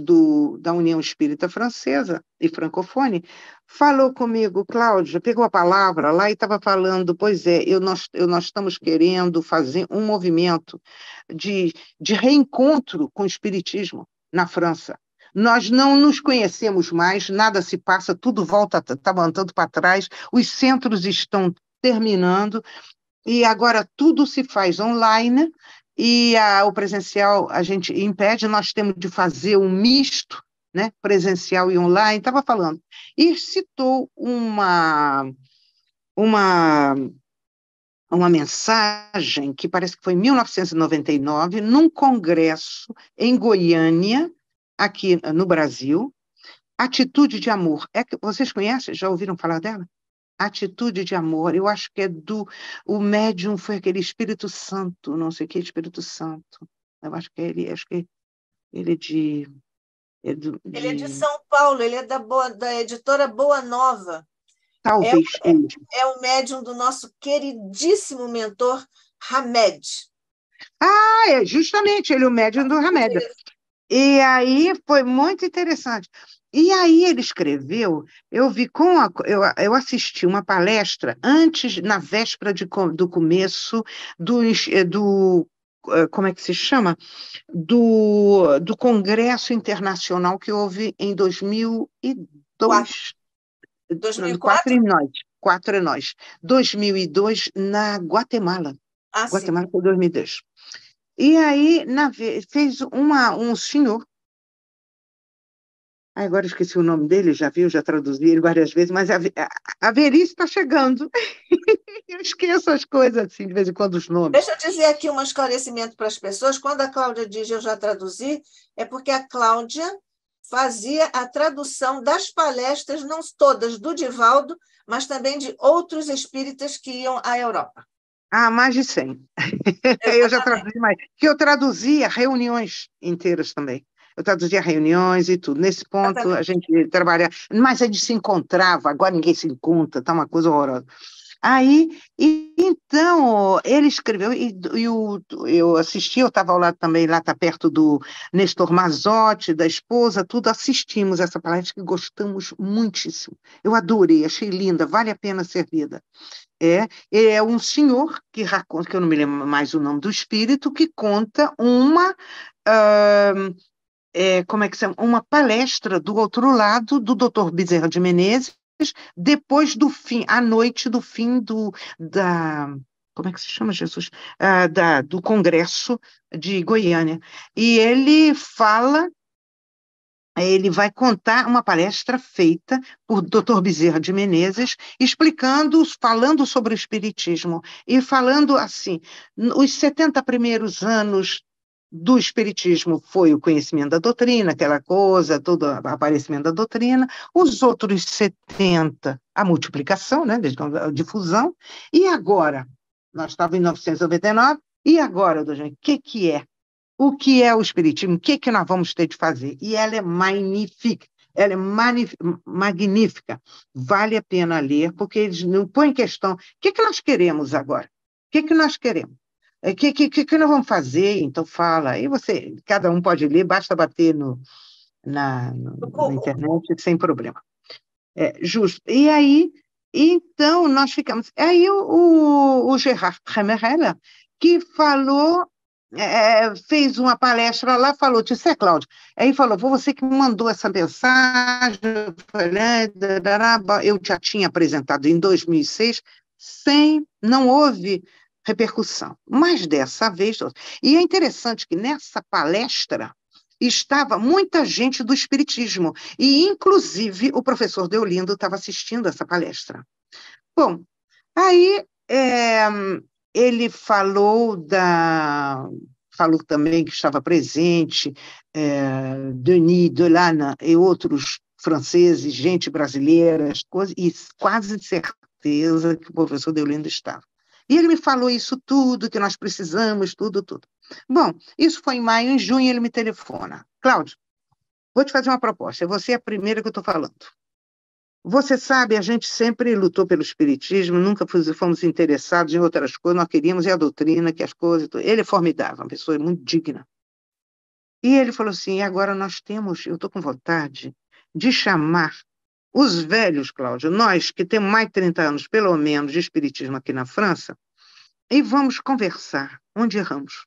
da União Espírita Francesa e Francofone, falou comigo, Cláudia, pegou a palavra lá e estava falando, pois é, nós estamos querendo fazer um movimento de reencontro com o espiritismo na França. Nós não nos conhecemos mais, nada se passa, tudo volta, está andando para trás, os centros estão terminando, e agora tudo se faz online, e o presencial a gente impede, nós temos de fazer um misto, né, presencial e online, estava falando. E citou uma mensagem que parece que foi em 1999, num congresso em Goiânia, aqui no Brasil, Atitude de Amor. Vocês conhecem? Já ouviram falar dela? Atitude de Amor, eu acho que o médium foi aquele Espírito Santo, não sei o que, Espírito Santo, eu acho que ele é de... Ele é de São Paulo, ele é da editora Boa Nova. Talvez ele. É o médium do nosso queridíssimo mentor, Hamed. Justamente, ele é o médium do Hamed. E aí foi muito interessante. E aí ele escreveu, eu assisti uma palestra antes, na véspera do começo como é que se chama? Do Congresso Internacional que houve em 2002, 2004? quatro nós, 2002 na Guatemala. Ah, sim. Guatemala foi 2002. E aí fez um senhor. Agora eu esqueci o nome dele, já viu, já traduzi ele várias vezes, mas a velhice está chegando. Eu esqueço as coisas assim, de vez em quando, os nomes. Deixa eu dizer aqui um esclarecimento para as pessoas. Quando a Cláudia diz eu já traduzi, é porque a Cláudia fazia a tradução das palestras, não todas do Divaldo, mas também de outros espíritas que iam à Europa. Ah, mais de 100. Eu já traduzi mais. Que eu traduzia reuniões inteiras também. Eu traduzia reuniões e tudo. Nesse ponto, a gente trabalha. Mas a gente se encontrava, agora ninguém se encontra, tá uma coisa horrorosa. Aí, então, ele escreveu, eu assisti, eu estava ao lado também, lá está perto do Nestor Mazotti, da esposa, tudo, assistimos essa palestra que gostamos muitíssimo. Eu adorei, achei linda, vale a pena ser lida. É um senhor que raconta, que eu não me lembro mais o nome do espírito, que conta como é que se chama? Uma palestra do outro lado do Dr. Bezerra de Menezes, depois do fim, à noite do fim como é que se chama, Jesus? Do Congresso de Goiânia. E ele vai contar uma palestra feita por Dr. Bezerra de Menezes, falando sobre o espiritismo, e falando assim, os 70 primeiros anos do espiritismo foi o conhecimento da doutrina, aquela coisa, todo o aparecimento da doutrina, os outros 70, a multiplicação, né, a difusão, e agora, nós estávamos em 1999, e agora, o que é? O que é o espiritismo? O que nós vamos ter de fazer? E ela é magnífica, ela é magnífica. Vale a pena ler, porque eles não põem em questão o que nós queremos agora? O que nós queremos? O que nós vamos fazer? Então fala. Aí cada um pode ler, basta bater na internet sem problema. Justo. E aí, então, nós ficamos. Aí o Gerard Kremerella, que falou, fez uma palestra lá, falou, disse, Cláudia, aí falou, foi você que me mandou essa mensagem, eu falei, eu já tinha apresentado em 2006, não houve repercussão, mas dessa vez, e é interessante que nessa palestra estava muita gente do espiritismo, e inclusive o professor Deolindo estava assistindo essa palestra. Bom, aí ele falou também que estava presente Denis Delane e outros franceses, gente brasileira, e quase de certeza que o professor Deolindo estava. E ele me falou isso tudo, que nós precisamos, tudo. Bom, isso foi em maio, em junho ele me telefona. Cláudio, vou te fazer uma proposta, você é a primeira que eu estou falando. Você sabe, a gente sempre lutou pelo espiritismo, nunca fomos interessados em outras coisas, nós queríamos a doutrina, que as coisas... Ele é formidável, uma pessoa muito digna. E ele falou assim, agora eu estou com vontade de chamar os velhos, Cláudio, nós que temos mais de 30 anos, pelo menos, de espiritismo aqui na França, e vamos conversar onde erramos.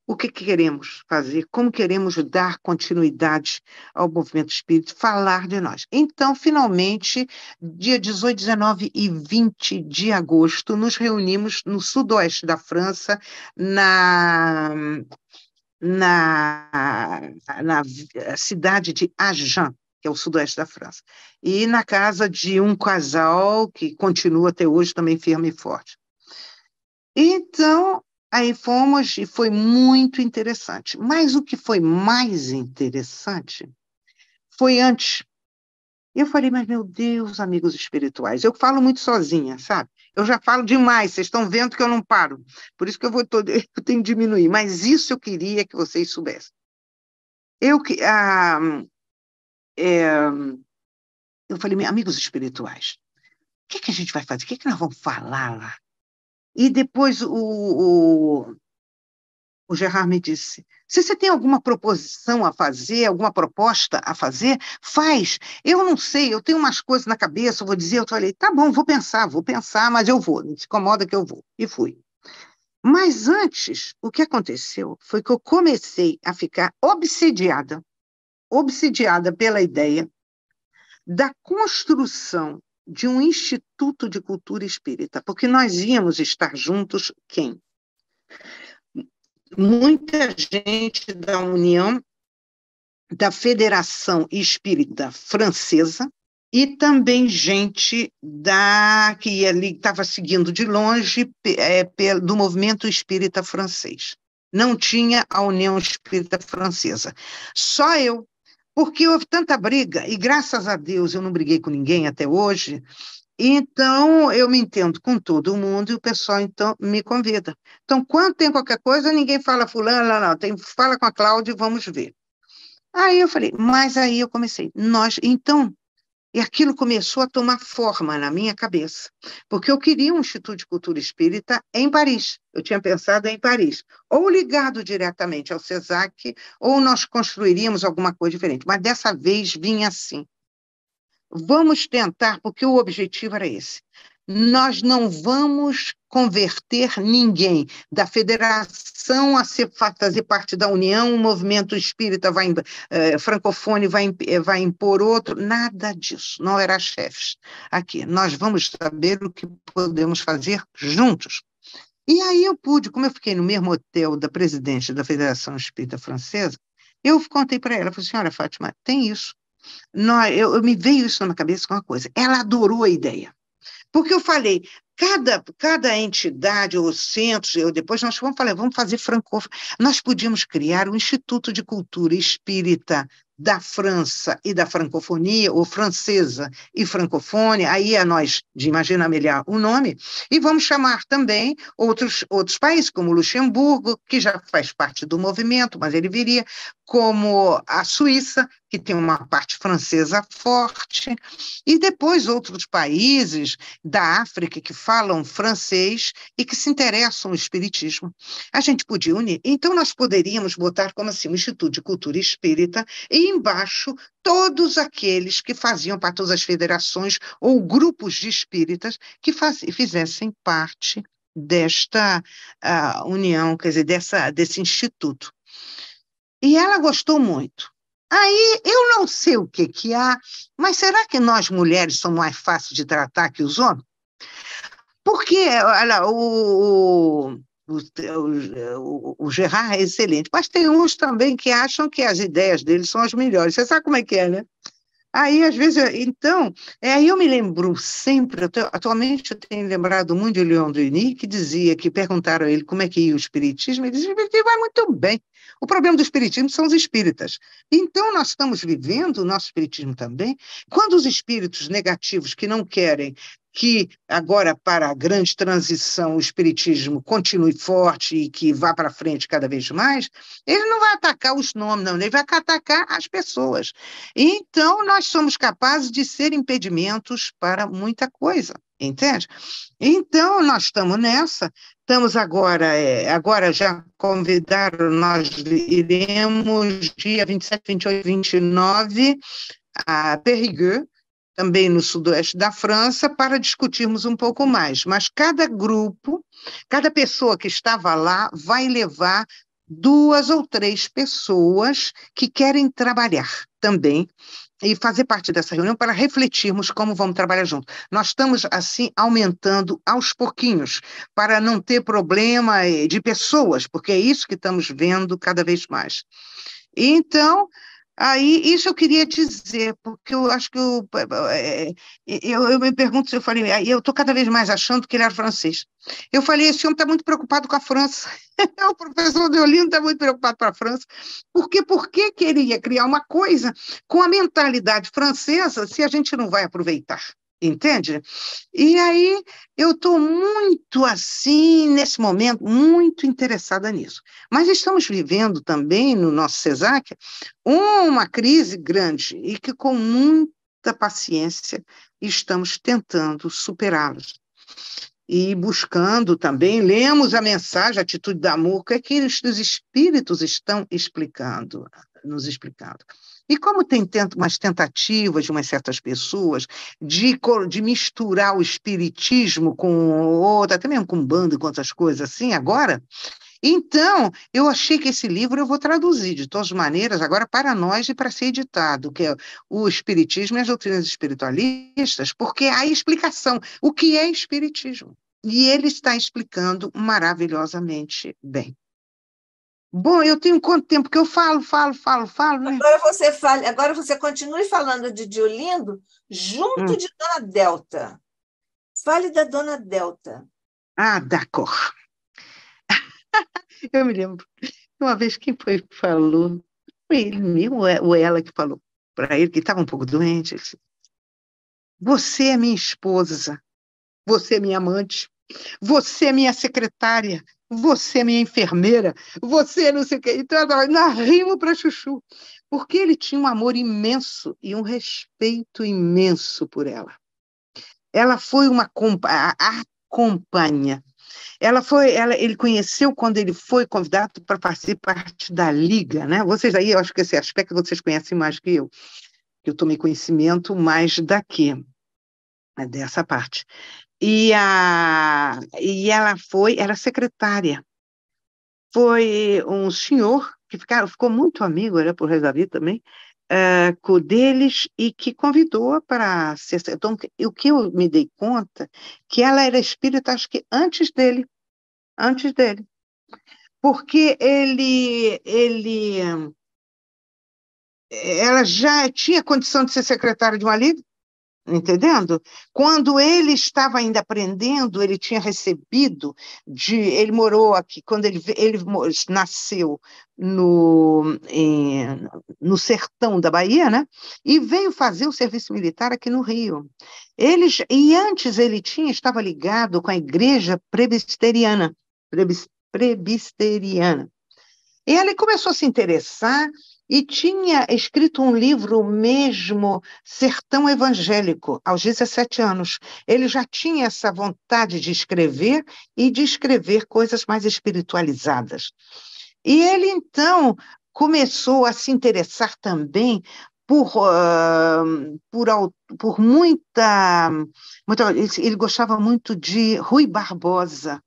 O que queremos fazer, como queremos dar continuidade ao movimento espírita, falar de nós. Então, finalmente, dia 18, 19 e 20 de agosto, nos reunimos no sudoeste da França, na cidade de Agen, que é o sudoeste da França, e na casa de um casal que continua até hoje também firme e forte. Então, aí fomos e foi muito interessante. Mas o que foi mais interessante foi antes. Eu falei, mas meu Deus, amigos espirituais, eu falo muito sozinha, sabe? Eu já falo demais, vocês estão vendo que eu não paro. Por isso que eu tenho que diminuir. Mas isso eu queria que vocês soubessem. Eu falei, amigos espirituais, o que a gente vai fazer? O que nós vamos falar lá? E depois o Gerard me disse, se você tem alguma proposição a fazer, alguma proposta a fazer, faz. Eu não sei, eu tenho umas coisas na cabeça, eu vou dizer, eu falei, tá bom, vou pensar, mas eu vou, não se incomoda que eu vou. E fui. Mas antes, o que aconteceu foi que eu comecei a ficar obsediada pela ideia da construção de um Instituto de Cultura Espírita, porque nós íamos estar juntos, quem? Muita gente da União, da Federação Espírita Francesa, e também gente que ali estava seguindo de longe do movimento espírita francês. Não tinha a União Espírita Francesa. Só eu, porque houve tanta briga, e graças a Deus eu não briguei com ninguém até hoje, então eu me entendo com todo mundo e o pessoal então me convida. Então, quando tem qualquer coisa, ninguém fala fulano, não, fala com a Cláudia e vamos ver. Aí eu falei, mas aí eu comecei, e aquilo começou a tomar forma na minha cabeça, porque eu queria um Instituto de Cultura Espírita em Paris, eu tinha pensado em Paris, ou ligado diretamente ao CESAC, ou nós construiríamos alguma coisa diferente, mas dessa vez vinha assim, vamos tentar, porque o objetivo era esse, nós não vamos converter ninguém da federação a fazer parte da União, o movimento espírita francofone vai impor outro, nada disso, não era chefes. Aqui, nós vamos saber o que podemos fazer juntos. E aí eu pude, como eu fiquei no mesmo hotel da presidente da Federação Espírita Francesa, eu contei para ela, falei, senhora Fátima, tem isso. Me veio isso na minha cabeça com uma coisa, ela adorou a ideia. Porque eu falei, cada entidade ou centros, depois nós vamos fazer francófono. Nós podíamos criar um Instituto de Cultura Espírita da França e da francofonia, ou francesa e francofone, aí é nós de imaginar melhor o nome, e vamos chamar também outros países, como Luxemburgo, que já faz parte do movimento, mas ele viria, como a Suíça, que tem uma parte francesa forte, e depois outros países da África que falam francês e que se interessam no espiritismo. A gente podia unir. Então, nós poderíamos botar como assim, um Instituto de Cultura Espírita e embaixo todos aqueles que faziam parte das federações ou grupos de espíritas que fizessem parte desta união, quer dizer, desse instituto. E ela gostou muito. Aí, eu não sei o que há, mas será que nós mulheres somos mais fáceis de tratar que os homens? Porque, olha, o Gerard é excelente, mas tem uns também que acham que as ideias deles são as melhores. Você sabe como é que é, né? Aí, às vezes, aí eu me lembro sempre, atualmente eu tenho lembrado muito de Leon Denis, que dizia, que perguntaram a ele como é que ia o espiritismo, ele dizia, o espiritismo vai muito bem. O problema do espiritismo são os espíritas. Então, nós estamos vivendo o nosso espiritismo também, quando os espíritos negativos que não querem que agora, para a grande transição, o espiritismo continue forte e que vá para frente cada vez mais, ele não vai atacar os nomes, não, ele vai atacar as pessoas. Então, nós somos capazes de ser impedimentos para muita coisa, entende? Então, nós estamos nessa, estamos agora já convidaram, nós iremos dia 27, 28, 29 a Périgueux, também no sudoeste da França, para discutirmos um pouco mais. Mas cada grupo, cada pessoa que estava lá vai levar 2 ou 3 pessoas que querem trabalhar também e fazer parte dessa reunião para refletirmos como vamos trabalhar junto. Nós estamos, assim, aumentando aos pouquinhos, para não ter problema de pessoas, porque é isso que estamos vendo cada vez mais. Então, aí, isso eu queria dizer, porque eu acho que eu me pergunto se eu falei, eu estou cada vez mais achando que ele era francês. Eu falei, esse homem está muito preocupado com a França. O professor Deolino está muito preocupado com a França. Por que que ele ia criar uma coisa com a mentalidade francesa se a gente não vai aproveitar? Entende? E aí eu estou muito assim, nesse momento, muito interessada nisso. Mas estamos vivendo também, no nosso CESAC, uma crise grande e que, com muita paciência, estamos tentando superá-los. e buscando também, lemos a mensagem, a atitude do amor, que é que os espíritos estão explicando, nos explicando. E como tem umas tentativas de umas certas pessoas de misturar o espiritismo com outra, até mesmo com banda e com outras coisas assim, agora, então, eu achei que esse livro eu vou traduzir, de todas maneiras, agora para nós e para ser editado, que é o Espiritismo e as Doutrinas Espiritualistas, porque há explicação, o que é Espiritismo. E ele está explicando maravilhosamente bem. Bom, eu tenho quanto tempo que eu falo, né? Agora você continue falando de Diolindo junto de Dona Delta. Fale da Dona Delta. Ah, d'accord. Eu me lembro, uma vez quem foi que falou, foi ele mesmo ou ela que falou para ele, que estava um pouco doente, ele disse, você é minha esposa, você é minha amante, você é minha secretária, você é minha enfermeira, você não sei o quê. Então, nós rimos para chuchu, porque ele tinha um amor imenso e um respeito imenso por ela. Ela foi a companhia. Ele conheceu quando ele foi convidado para fazer parte da Liga, né? Vocês aí, eu acho que esse aspecto vocês conhecem mais que eu tomei conhecimento mais daqui, dessa parte. E ela era secretária. Foi um senhor que ficou muito amigo, era por resto da vida também, com deles e que convidou-a para ser. Então, o que eu me dei conta, que ela era espírita, acho que antes dele, porque ela já tinha condição de ser secretária de uma liga, entendendo? Quando ele estava ainda aprendendo, ele tinha recebido ele morou aqui, quando ele nasceu no sertão da Bahia, né? E veio fazer o serviço militar aqui no Rio. E antes estava ligado com a igreja presbiteriana. E ele começou a se interessar e tinha escrito um livro mesmo, Sertão Evangélico, aos 17 anos. Ele já tinha essa vontade de escrever e de escrever coisas mais espiritualizadas. E ele, então, começou a se interessar também por muita... Ele gostava muito de Rui Barbosa,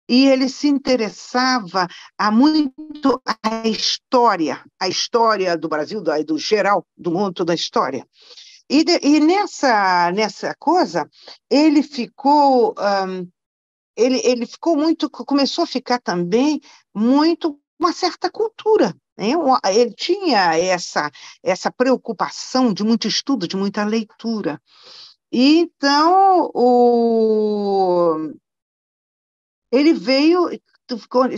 e ele se interessava muito a história do Brasil, do geral, do mundo, toda a história. E nessa coisa, ele ficou muito, começou a ficar também muito uma certa cultura, né? Ele tinha essa preocupação de muito estudo, de muita leitura. E então, ele veio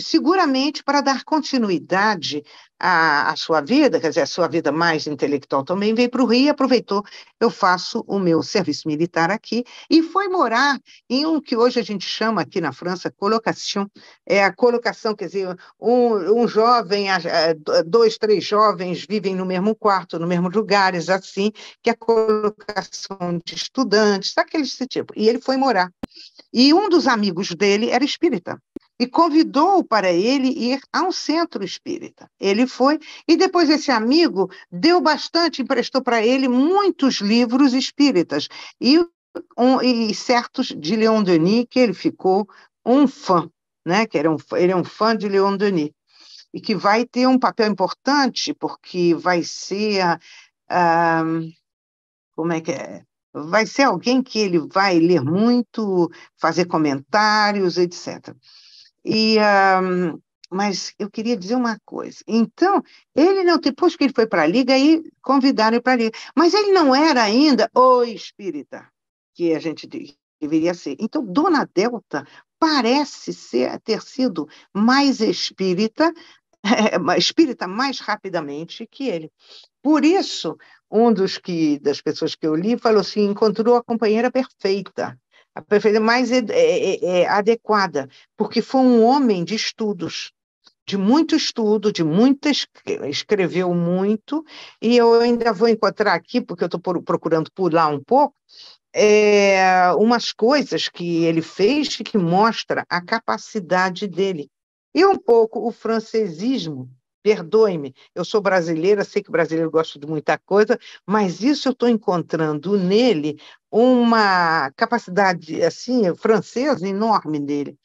seguramente para dar continuidade à sua vida, quer dizer, a sua vida mais intelectual também, veio para o Rio e aproveitou, eu faço o meu serviço militar aqui, e foi morar em um que hoje a gente chama aqui na França, colocação, a colocação, quer dizer, um jovem, 2, 3 jovens vivem no mesmo quarto, no mesmo lugares, assim, que é a colocação de estudantes, daquele tipo, e ele foi morar. E um dos amigos dele era espírita, e convidou-o para ele ir a um centro espírita. Ele foi, e depois esse amigo emprestou para ele muitos livros espíritas, e certos de Leon Denis, que ele ficou um fã, né? Ele é um fã de Leon Denis, e que vai ter um papel importante, porque vai ser... como é que é? Vai ser alguém que ele vai ler muito, fazer comentários, etc. Mas eu queria dizer uma coisa. Então, ele não, depois que ele foi para a Liga, aí convidaram ele para a Liga. Mas ele não era ainda o espírita que a gente deveria ser. Então, Dona Delta parece ter sido mais espírita mais rapidamente que ele. Por isso, das pessoas que eu li falou assim, encontrou a companheira perfeita, a perfeita mais adequada, porque foi um homem de estudos, de muito estudo, escreveu muito, e eu ainda vou encontrar aqui, porque eu estou procurando pular um pouco, umas coisas que ele fez que mostra a capacidade dele. E um pouco o francesismo, perdoe-me, eu sou brasileira, sei que o brasileiro gosta de muita coisa, mas isso eu estou encontrando nele uma capacidade assim francesa enorme nele.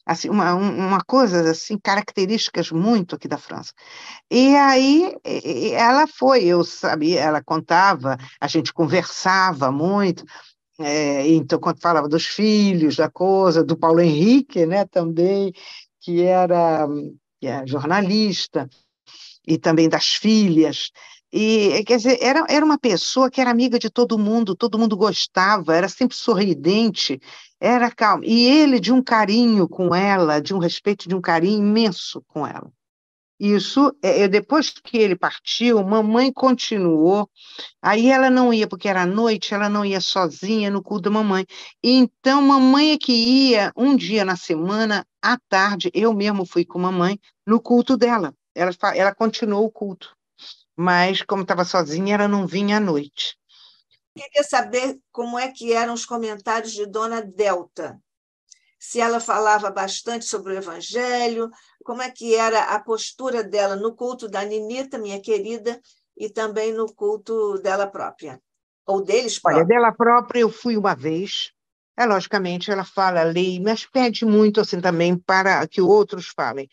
Assim, uma coisa assim, características muito aqui da França. E aí ela foi, eu sabia, ela contava, a gente conversava muito, então quando falava dos filhos, da coisa, do Paulo Henrique, né, também, que era, que é jornalista, e também das filhas. E, quer dizer, era uma pessoa que era amiga de todo mundo gostava, era sempre sorridente, era calma. E ele de um carinho com ela, de um respeito, de um carinho imenso com ela. Isso, depois que ele partiu, mamãe continuou. Aí ela não ia, porque era noite, ela não ia sozinha no culto da mamãe. Então, mamãe é que ia um dia na semana, à tarde, eu mesmo fui com mamãe no culto dela. Ela continuou o culto, mas como estava sozinha, ela não vinha à noite. Queria saber como é que eram os comentários de Dona Delta. Se ela falava bastante sobre o Evangelho, como é que era a postura dela no culto da Ninita, minha querida, e também no culto dela própria, ou deles Olha, próprios. dela própria eu fui uma vez. Logicamente, ela fala lei, mas pede muito assim também para que outros falem.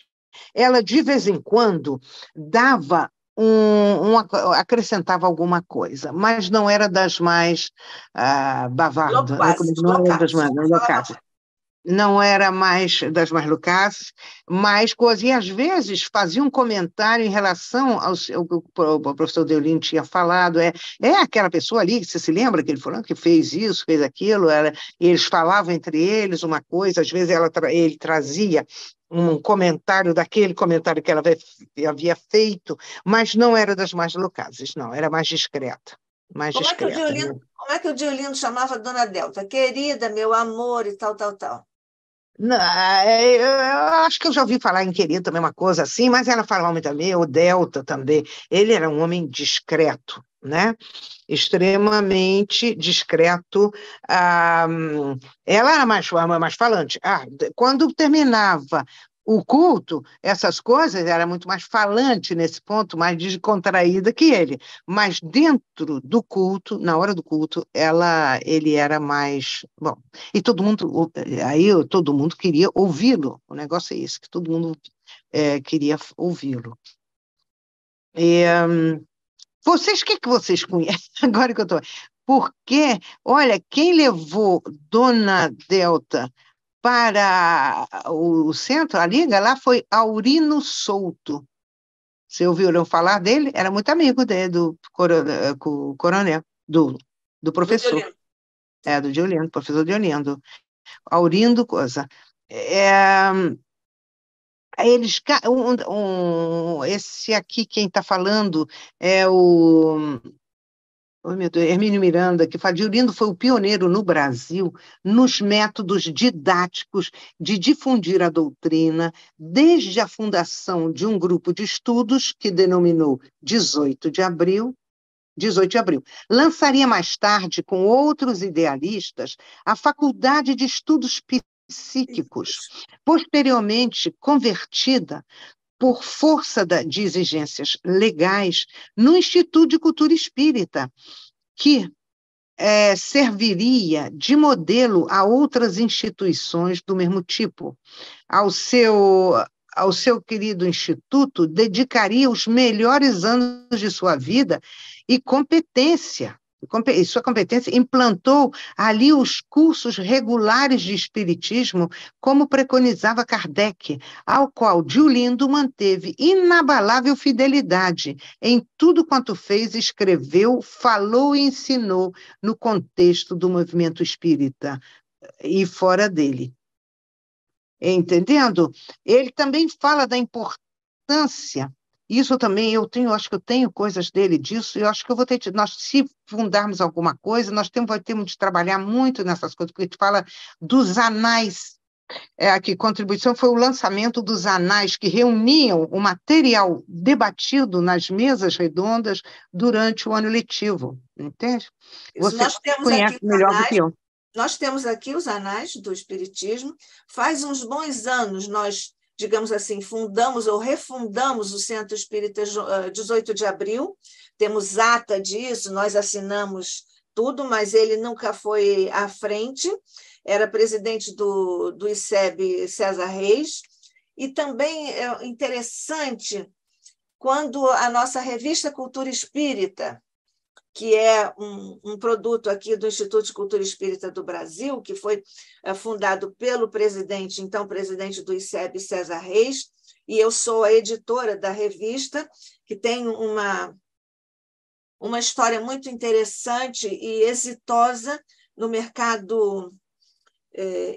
Ela, de vez em quando, dava acrescentava alguma coisa, mas não era das mais bavardas, né? Loquazes, Não era das loquazes. mais loquazes. Não era mais das mais loquazes, mas coisas, e às vezes fazia um comentário em relação ao que o professor Deolino tinha falado, aquela pessoa ali, que você se lembra que ele falou que fez isso, fez aquilo, e eles falavam entre eles uma coisa, às vezes ele trazia um comentário daquele comentário que ela havia feito, mas não era das mais loquazes, não, era mais discreta, mais discreta, né? Como é que o Diolino chamava a Dona Delta? Querida, meu amor e tal, tal, tal. Não, eu acho que eu já ouvi falar em querido também uma coisa assim, mas ela falava muito também, o Delta também. Ele era um homem discreto, né? Extremamente discreto. Ah, ela era mais falante. Quando terminava o culto, essas coisas, era muito mais falante nesse ponto, mais descontraída que ele. Mas dentro do culto, na hora do culto, ele era mais. Bom, e todo mundo queria ouvi-lo. O negócio é esse, que todo mundo queria ouvi-lo. E, o que vocês conhecem? Agora que eu estou. Porque, olha, quem levou Dona Delta para o centro, a liga lá, foi Aurino Souto. Você ouviram falar dele? Era muito amigo dele, do coronel, do Do professor. Diolino. Do Diolindo, professor Diolindo. Aurindo Coisa. É, esse aqui, quem está falando, é o. Oh, meu Deus, Hermínio Miranda, que fala, Diolindo foi o pioneiro no Brasil nos métodos didáticos de difundir a doutrina, desde a fundação de um grupo de estudos que denominou 18 de abril. Lançaria mais tarde, com outros idealistas, a Faculdade de Estudos Psíquicos, posteriormente convertida, por força de exigências legais, no Instituto de Cultura Espírita, que serviria de modelo a outras instituições do mesmo tipo. Ao seu querido instituto, dedicaria os melhores anos de sua vida e sua competência implantou ali os cursos regulares de espiritismo, como preconizava Kardec, ao qual Diolindo manteve inabalável fidelidade em tudo quanto fez, escreveu, falou e ensinou no contexto do movimento espírita e fora dele. Entendendo? Ele também fala da importância. Isso também acho que eu tenho coisas dele disso, e eu acho que eu vou nós, se fundarmos alguma coisa, nós vamos ter de trabalhar muito nessas coisas, porque a gente fala dos anais Que contribuição foi o lançamento dos anais que reuniam o material debatido nas mesas redondas durante o ano letivo, entende? Você Nós temos conhece aqui os melhor do anais, que eu. nós temos aqui os anais do Espiritismo. Faz uns bons anos nós, digamos assim, fundamos ou refundamos o Centro Espírita 18 de abril. Temos ata disso, nós assinamos tudo, mas ele nunca foi à frente. Era presidente do ICEB, César Reis. E também é interessante quando a nossa revista Cultura Espírita, que é um produto aqui do Instituto de Cultura Espírita do Brasil, que foi fundado pelo presidente, então presidente do ICEB, César Reis, e eu sou a editora da revista, que tem uma história muito interessante e exitosa no mercado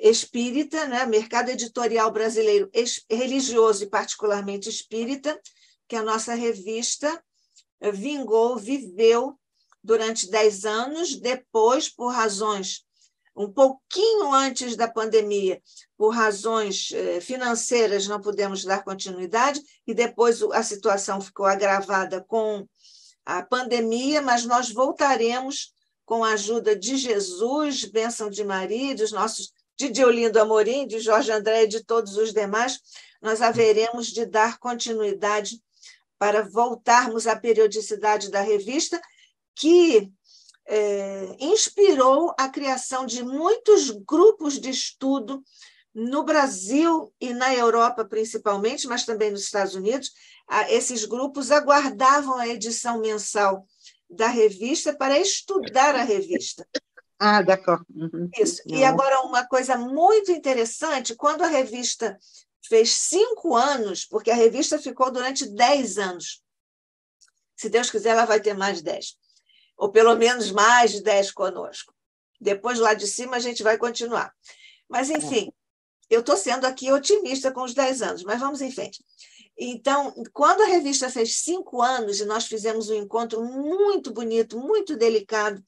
espírita, né? Mercado editorial brasileiro religioso e particularmente espírita, que a nossa revista vingou, viveu durante 10 anos, depois, por razões um pouquinho antes da pandemia, por razões financeiras, não pudemos dar continuidade, e depois a situação ficou agravada com a pandemia, mas nós voltaremos com a ajuda de Jesus, bênção de Maria, dos nossos, de Deolindo Amorim, de Jorge André e de todos os demais, nós haveremos de dar continuidade para voltarmos à periodicidade da revista, que inspirou a criação de muitos grupos de estudo no Brasil e na Europa, principalmente, mas também nos Estados Unidos. Esses grupos aguardavam a edição mensal da revista para estudar a revista. D'accord. Uhum. Isso. E agora, uma coisa muito interessante, quando a revista fez 5 anos, porque a revista ficou durante 10 anos. Se Deus quiser, ela vai ter mais 10. Ou pelo menos mais de 10 conosco. Depois, lá de cima, a gente vai continuar. Mas, enfim, eu estou sendo aqui otimista com os 10 anos, mas vamos em frente. Então, quando a revista fez 5 anos, e nós fizemos um encontro muito bonito, muito delicado,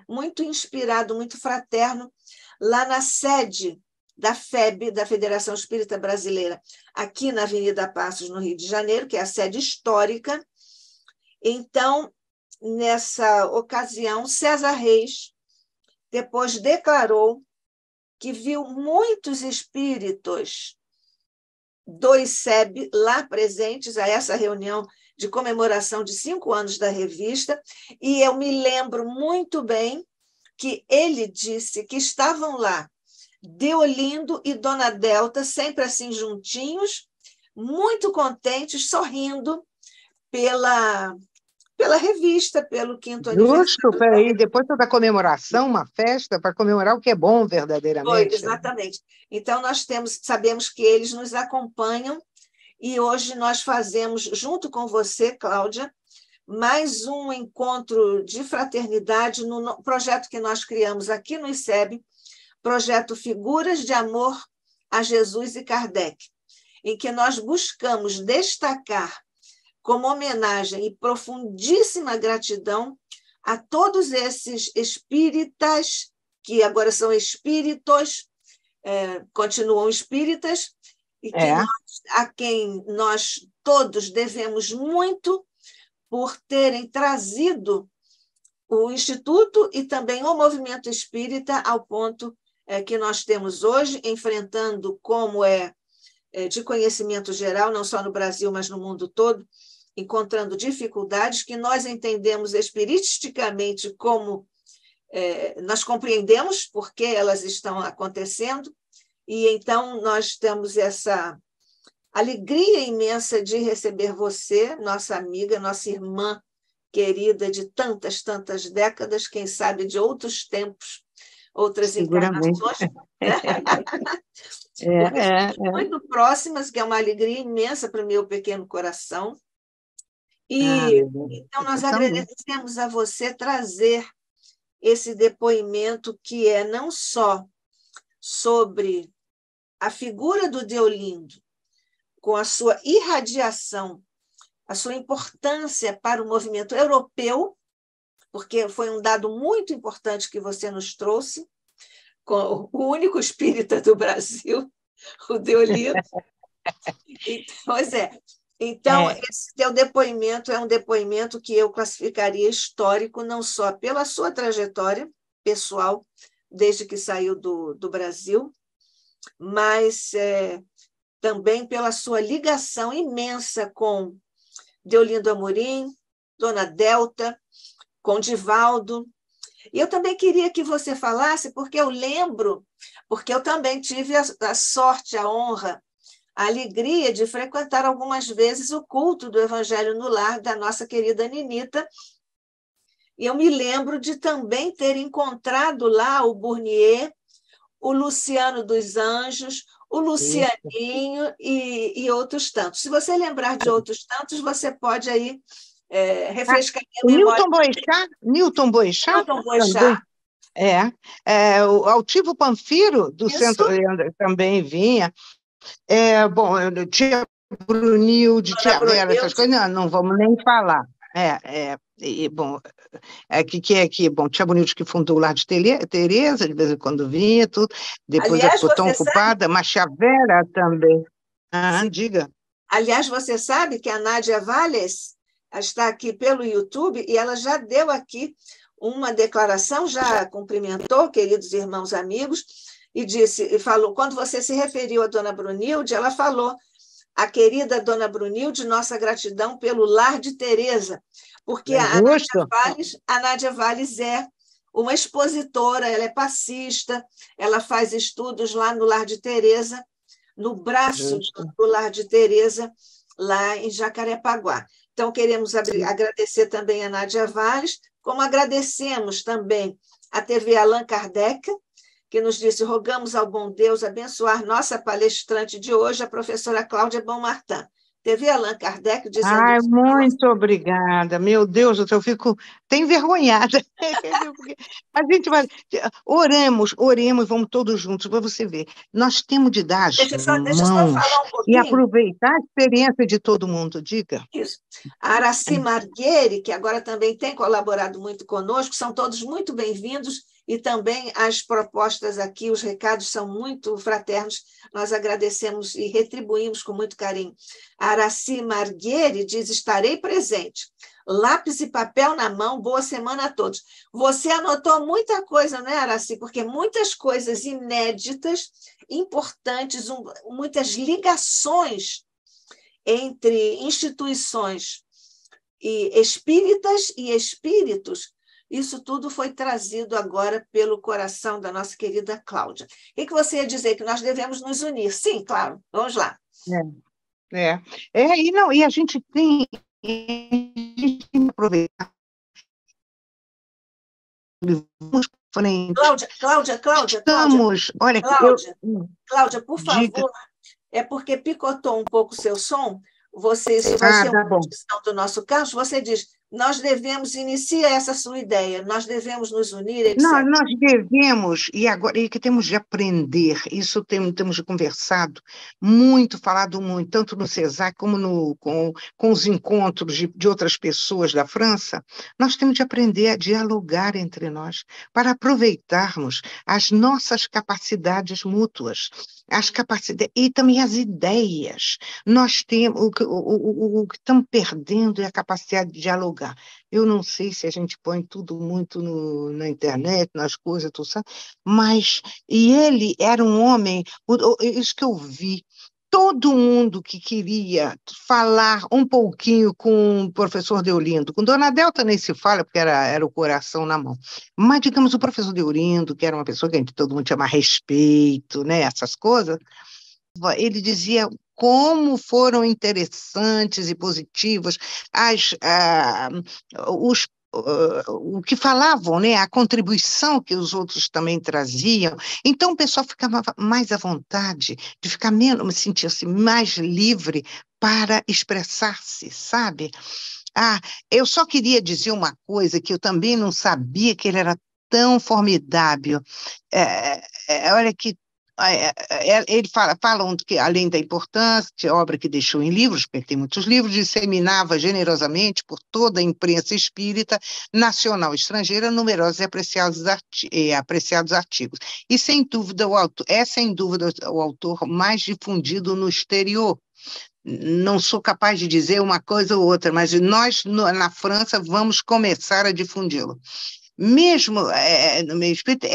muito inspirado, muito fraterno, lá na sede da FEB, da Federação Espírita Brasileira, aqui na Avenida Passos, no Rio de Janeiro, que é a sede histórica. Então, nessa ocasião, César Reis depois declarou que viu muitos espíritos do ICEB lá presentes a essa reunião de comemoração de 5 anos da revista, e eu me lembro muito bem que ele disse que estavam lá Deolindo e Dona Delta, sempre assim juntinhos, muito contentes, sorrindo pela revista, pelo 5º aniversário. Justo, peraí, depois da comemoração, uma festa para comemorar o que é bom verdadeiramente. Foi, exatamente. Então, nós sabemos que eles nos acompanham, e hoje nós fazemos, junto com você, Cláudia, mais um encontro de fraternidade no projeto que nós criamos aqui no ICEB, projeto Figuras de Amor a Jesus e Kardec, em que nós buscamos destacar como homenagem e profundíssima gratidão a todos esses espíritas, que agora são espíritos, continuam espíritas, e a quem nós todos devemos muito por terem trazido o Instituto e também o movimento espírita ao ponto que nós temos hoje, enfrentando, como de conhecimento geral, não só no Brasil, mas no mundo todo, encontrando dificuldades que nós entendemos espiritisticamente como nós compreendemos por que elas estão acontecendo, e então nós temos essa alegria imensa de receber você, nossa amiga, nossa irmã querida de tantas, tantas décadas, quem sabe de outros tempos, outras encarnações, né? Muito próximas, que é uma alegria imensa para o meu pequeno coração. E então nós agradecemos a você trazer esse depoimento, que é não só sobre a figura do Deolindo, com a sua irradiação, a sua importância para o movimento europeu, porque foi um dado muito importante que você nos trouxe, com o único espírita do Brasil, o Deolindo. Então, pois é. Então, esse teu depoimento é um depoimento que eu classificaria histórico, não só pela sua trajetória pessoal, desde que saiu do Brasil, mas também pela sua ligação imensa com Deolindo Amorim, Dona Delta, com Divaldo. E eu também queria que você falasse, porque eu lembro, porque eu também tive a sorte, a honra, a alegria de frequentar algumas vezes o culto do Evangelho no Lar da nossa querida Ninita. E eu me lembro de também ter encontrado lá o Burnier, o Luciano dos Anjos, o Lucianinho e outros tantos. Se você lembrar de outros tantos, você pode aí refrescar a minha memória. Newton Boechat Newton Boechat. O Altivo Panfiro, do Isso. Centro também vinha. Bom, Tia Brunilde, Tia Vera, essas coisas, não vamos nem falar. Bom, bom, Tia Brunilde que fundou o Lar de Tereza, de vez em quando vinha, tudo. Depois Aliás, ficou tão ocupada, mas Tia Vera também. Diga. Aliás, você sabe que a Nádia Valles está aqui pelo YouTube e ela já deu aqui uma declaração, já cumprimentou, queridos irmãos amigos, e falou, quando você se referiu à Dona Brunilde, ela falou, a querida Dona Brunilde, nossa gratidão pelo Lar de Tereza, porque a Nádia Valles é uma expositora, ela é passista, ela faz estudos lá no Lar de Tereza, no braço do Lar de Tereza, lá em Jacarepaguá. Então, queremos agradecer também a Nádia Valles, como agradecemos também a TV Allan Kardec, que nos disse, rogamos ao bom Deus abençoar nossa palestrante de hoje, a professora Cláudia Bonmartin. TV Allan Kardec dizendo... Ai, muito obrigada. Meu Deus, eu fico até envergonhada. A gente vai... Oremos, vamos todos juntos, para você ver. Nós temos de dar as deixa eu mãos só falar um pouquinho. E aproveitar a experiência de todo mundo. Diga. Isso. A Araci Margueri, que agora também tem colaborado muito conosco, são todos muito bem-vindos e também as propostas aqui, os recados são muito fraternos, nós agradecemos e retribuímos com muito carinho. A Araci Margueri diz, estarei presente, lápis e papel na mão, boa semana a todos. Você anotou muita coisa, não é, Araci? Porque muitas coisas inéditas, importantes, muitas ligações entre instituições espíritas e espíritos, isso tudo foi trazido agora pelo coração da nossa querida Cláudia. O que você ia dizer? Que nós devemos nos unir? Sim, claro. Vamos lá. E a gente tem que aproveitar. Vamos frente. Cláudia. Olha, Cláudia, por favor, porque picotou um pouco o seu som, isso vai ser uma discussão do nosso caso, você diz, nós devemos iniciar essa sua ideia, nós devemos nos unir, etc. Nós devemos, e que temos de aprender, isso temos conversado muito, falado muito, tanto no CESAC como com os encontros de outras pessoas da França, nós temos de aprender a dialogar entre nós, para aproveitarmos as nossas capacidades mútuas, e também as ideias. Nós temos, o que estamos perdendo é a capacidade de dialogar. Eu não sei se a gente põe tudo muito na internet, nas coisas, tudo, sabe? Mas, ele era um homem, isso que eu vi, todo mundo que queria falar um pouquinho com o professor Deolindo, com Dona Delta nem se fala, porque era o coração na mão, mas, digamos, o professor Deolindo, que era uma pessoa que todo mundo chama respeito, né, essas coisas, ele dizia como foram interessantes e positivos o que falavam, né, a contribuição que os outros também traziam. Então, o pessoal ficava mais à vontade, de ficar menos, sentir-se mais livre para expressar-se, sabe? Eu só queria dizer uma coisa que eu também não sabia que ele era tão formidável. Olha que ele falam que, além da importância, a obra que deixou em livros, porque ele tem muitos livros, disseminava generosamente por toda a imprensa espírita, nacional e estrangeira, numerosos e apreciados artigos. E, sem dúvida, é, sem dúvida, o autor mais difundido no exterior. Não sou capaz de dizer uma coisa ou outra, mas nós, na França, vamos começar a difundi-lo. Mesmo no meio espírita,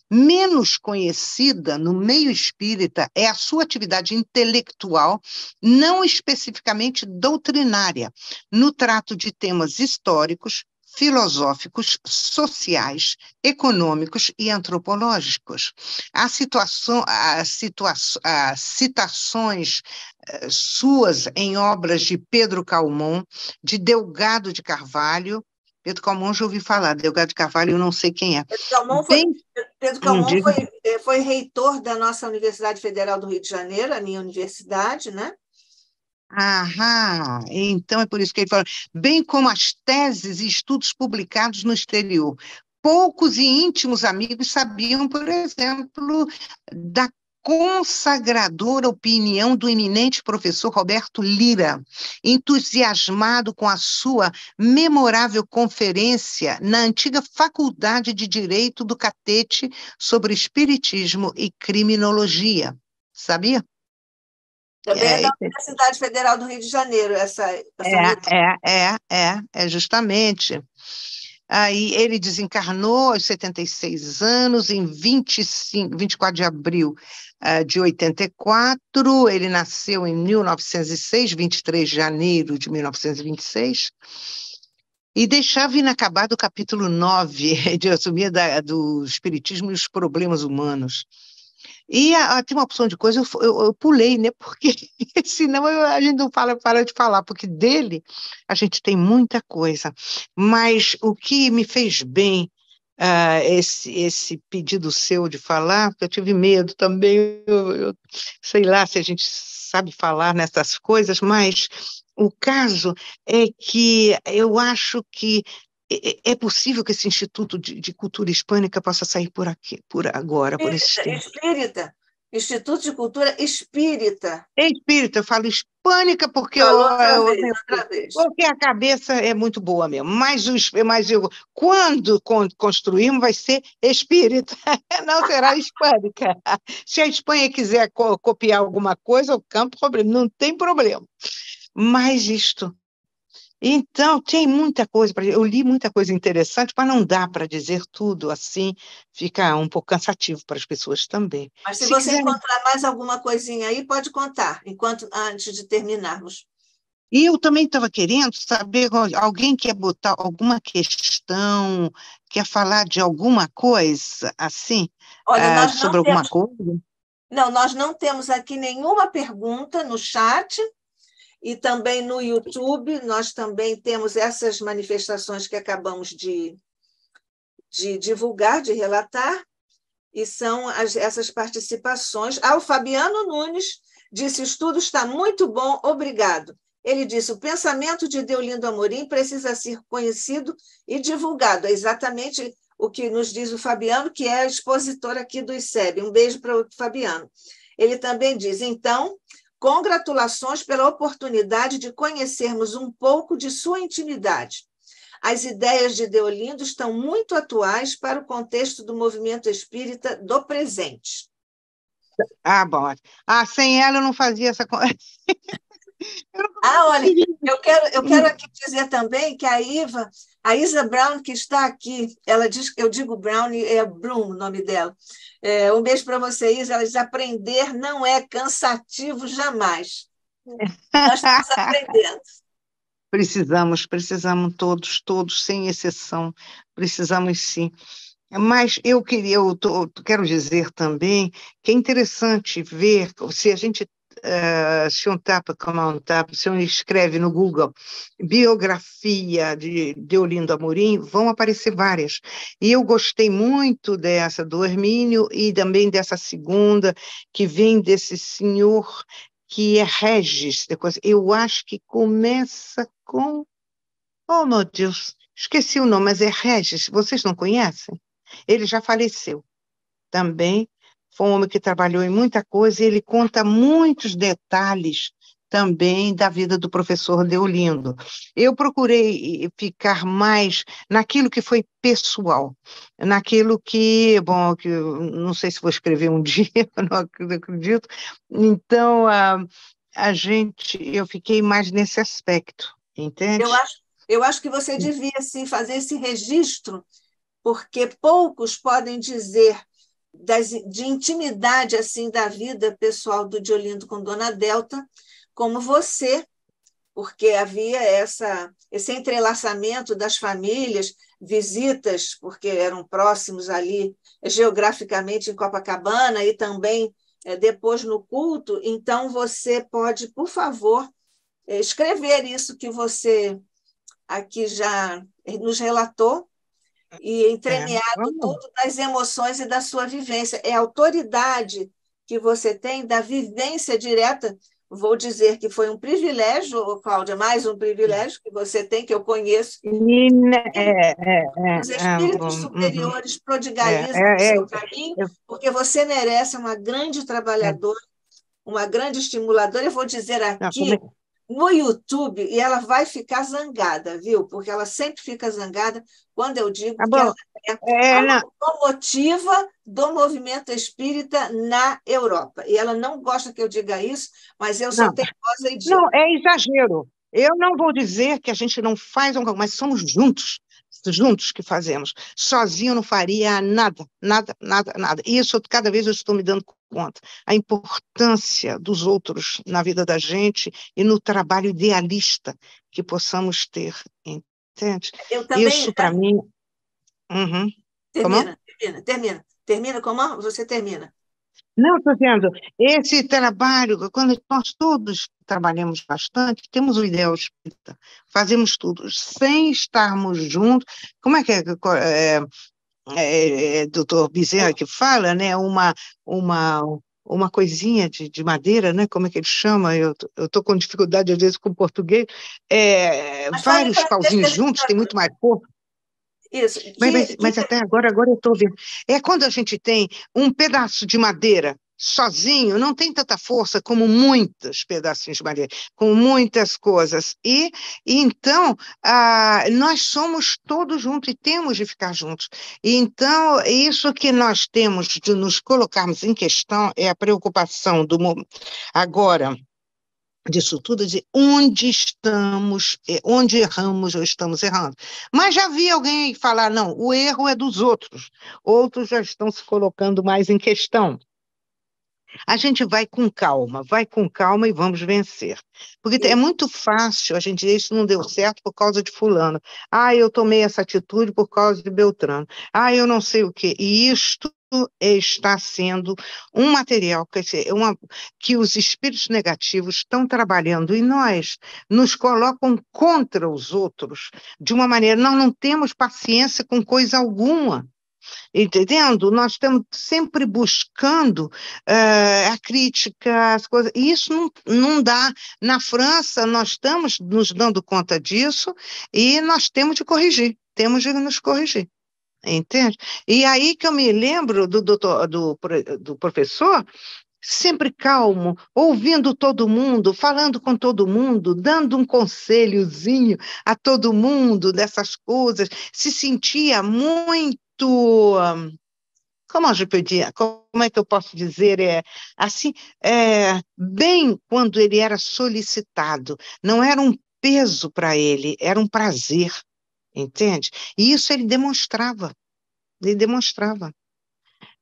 menos conhecida no meio espírita é a sua atividade intelectual, não especificamente doutrinária, no trato de temas históricos, filosóficos, sociais, econômicos e antropológicos. As citações suas em obras de Pedro Calmon, de Delgado de Carvalho. Pedro Calmon já ouvi falar, Delgado de Carvalho eu não sei quem é. Pedro Calmon foi reitor da nossa Universidade Federal do Rio de Janeiro, a minha universidade, né? Então é por isso que ele fala, bem como as teses e estudos publicados no exterior. Poucos e íntimos amigos sabiam, por exemplo, da consagradora opinião do eminente professor Roberto Lira, entusiasmado com a sua memorável conferência na antiga Faculdade de Direito do Catete sobre Espiritismo e Criminologia. Sabia? Também é da Universidade Federal do Rio de Janeiro, justamente. Aí ele desencarnou aos 76 anos, em 24 de abril de 84, ele nasceu em 1906, 23 de janeiro de 1926, e deixava inacabado o capítulo 9, de assumir do Espiritismo e os Problemas Humanos. E tem uma opção de coisa, eu pulei, né? Porque senão a gente não para de falar, porque dele a gente tem muita coisa. Mas o que me fez bem, esse pedido seu de falar, porque eu tive medo também, eu sei lá se a gente sabe falar nessas coisas, mas o caso é que eu acho que é possível que esse Instituto de Cultura Hispânica possa sair por aqui, por agora, por esse tempo. Espírita. Instituto de Cultura Espírita. É espírita, eu falo hispânica porque outra vez. Porque a cabeça é muito boa mesmo. Mas quando construirmos, vai ser espírita, não será hispânica. Se a Espanha quiser copiar alguma coisa, o campo, não tem problema. Mas isto. Então, tem muita coisa, eu li muita coisa interessante, mas não dá para dizer tudo assim, fica um pouco cansativo para as pessoas também. Mas se você encontrar mais alguma coisinha aí, pode contar, antes de terminarmos. E eu também estava querendo saber, alguém quer botar alguma questão, quer falar de alguma coisa, assim, sobre alguma coisa? Não, nós não temos aqui nenhuma pergunta no chat, e também no YouTube, nós também temos essas manifestações que acabamos de divulgar, de relatar, e são essas participações. O Fabiano Nunes disse: o estudo está muito bom, obrigado. Ele disse: o pensamento de Deolindo Amorim precisa ser conhecido e divulgado. É exatamente o que nos diz o Fabiano, que é expositor aqui do ICEB. Um beijo para o Fabiano. Ele também diz: então, congratulações pela oportunidade de conhecermos um pouco de sua intimidade. As ideias de Deolindo estão muito atuais para o contexto do movimento espírita do presente. Bom. Sem ela eu não fazia essa coisa. Olha, eu quero aqui dizer também que a Isa Brown, que está aqui, ela diz, eu digo Brown, é Bloom o nome dela. Um beijo para você, Isa. Ela diz: aprender não é cansativo jamais. Nós estamos aprendendo. Precisamos todos, sem exceção, precisamos sim. Mas eu quero dizer também que é interessante ver, se a gente se um escreve no Google biografia de Deolindo Amorim, vão aparecer várias. E eu gostei muito dessa do Hermínio e também dessa segunda, que vem desse senhor que é Regis. Eu acho que começa com... Oh, meu Deus, esqueci o nome, mas é Regis. Vocês não conhecem? Ele já faleceu também. foi um homem que trabalhou em muita coisa, e ele conta muitos detalhes também da vida do professor Deolindo. Eu procurei ficar mais naquilo que foi pessoal, naquilo que, bom, que não sei se vou escrever um dia, não acredito. Então, eu fiquei mais nesse aspecto, Eu entende? acho, eu acho que você devia sim fazer esse registro, porque poucos podem dizer de intimidade assim da vida pessoal do Diolindo com Dona Delta, como você, porque havia esse entrelaçamento das famílias, visitas, porque eram próximos ali geograficamente em Copacabana e também depois no culto. Então, você pode, por favor, escrever isso que você aqui já nos relatou e entremeado Vamos. tudo das emoções e da sua vivência. É a autoridade que você tem da vivência direta. Vou dizer que foi um privilégio, Cláudia, mais um privilégio que você tem, que eu conheço. Os espíritos Uhum, superiores prodigalizam o seu caminho, porque você merece uma grande trabalhadora, uma grande estimuladora. Eu vou dizer não, aqui no YouTube, e ela vai ficar zangada, viu? Porque ela sempre fica zangada quando eu digo que ela bom, é a não, locomotiva do movimento espírita na Europa. E ela não gosta que eu diga isso, mas eu sou não, teimosa e digo. não, é exagero. Eu não vou dizer que a gente não faz, mas somos juntos que fazemos. Sozinho eu não faria nada, nada, nada, nada. E isso, cada vez eu estou me dando conta. A importância dos outros na vida da gente e no trabalho idealista que possamos ter, entende? Eu também. Isso, para mim... Uhum. Como? Termina como? Você termina. Não, estou dizendo, esse trabalho, quando nós todos trabalhamos bastante, temos o ideal espírita, fazemos tudo, sem estarmos juntos. Como é que doutor Bezerra que fala, né? Uma, uma coisinha de madeira, né? Como é que ele chama? Eu estou com dificuldade, às vezes, com o português. Mas fale Vários francês, pauzinhos juntos, tem muito mais força. isso. Mas até agora eu estou vendo. É quando a gente tem um pedaço de madeira sozinho, não tem tanta força como muitos pedacinhos de madeira, com muitas coisas. E então, nós somos todos juntos e temos de ficar juntos. E então, isso que nós temos de nos colocarmos em questão é a preocupação do momento. Agora, disso tudo, de onde estamos, onde erramos ou estamos errando. Mas já vi alguém falar, não, o erro é dos outros já estão se colocando mais em questão. A gente vai com calma e vamos vencer. Porque é muito fácil a gente dizer, isso não deu certo por causa de fulano. Eu tomei essa atitude por causa de Beltrano. Eu não sei o quê. E isto está sendo um material que os espíritos negativos estão trabalhando e nós nos colocam contra os outros de uma maneira, nós não temos paciência com coisa alguma. Entendendo? Nós estamos sempre buscando a crítica, as coisas, e isso não dá. Na França, nós estamos nos dando conta disso e nós temos de nos corrigir. Entende? E aí que eu me lembro do professor, sempre calmo, ouvindo todo mundo, falando com todo mundo, dando um conselhozinho a todo mundo dessas coisas, se sentia muito, como é que eu posso dizer, assim, bem quando ele era solicitado, não era um peso para ele, era um prazer, entende? E isso ele demonstrava.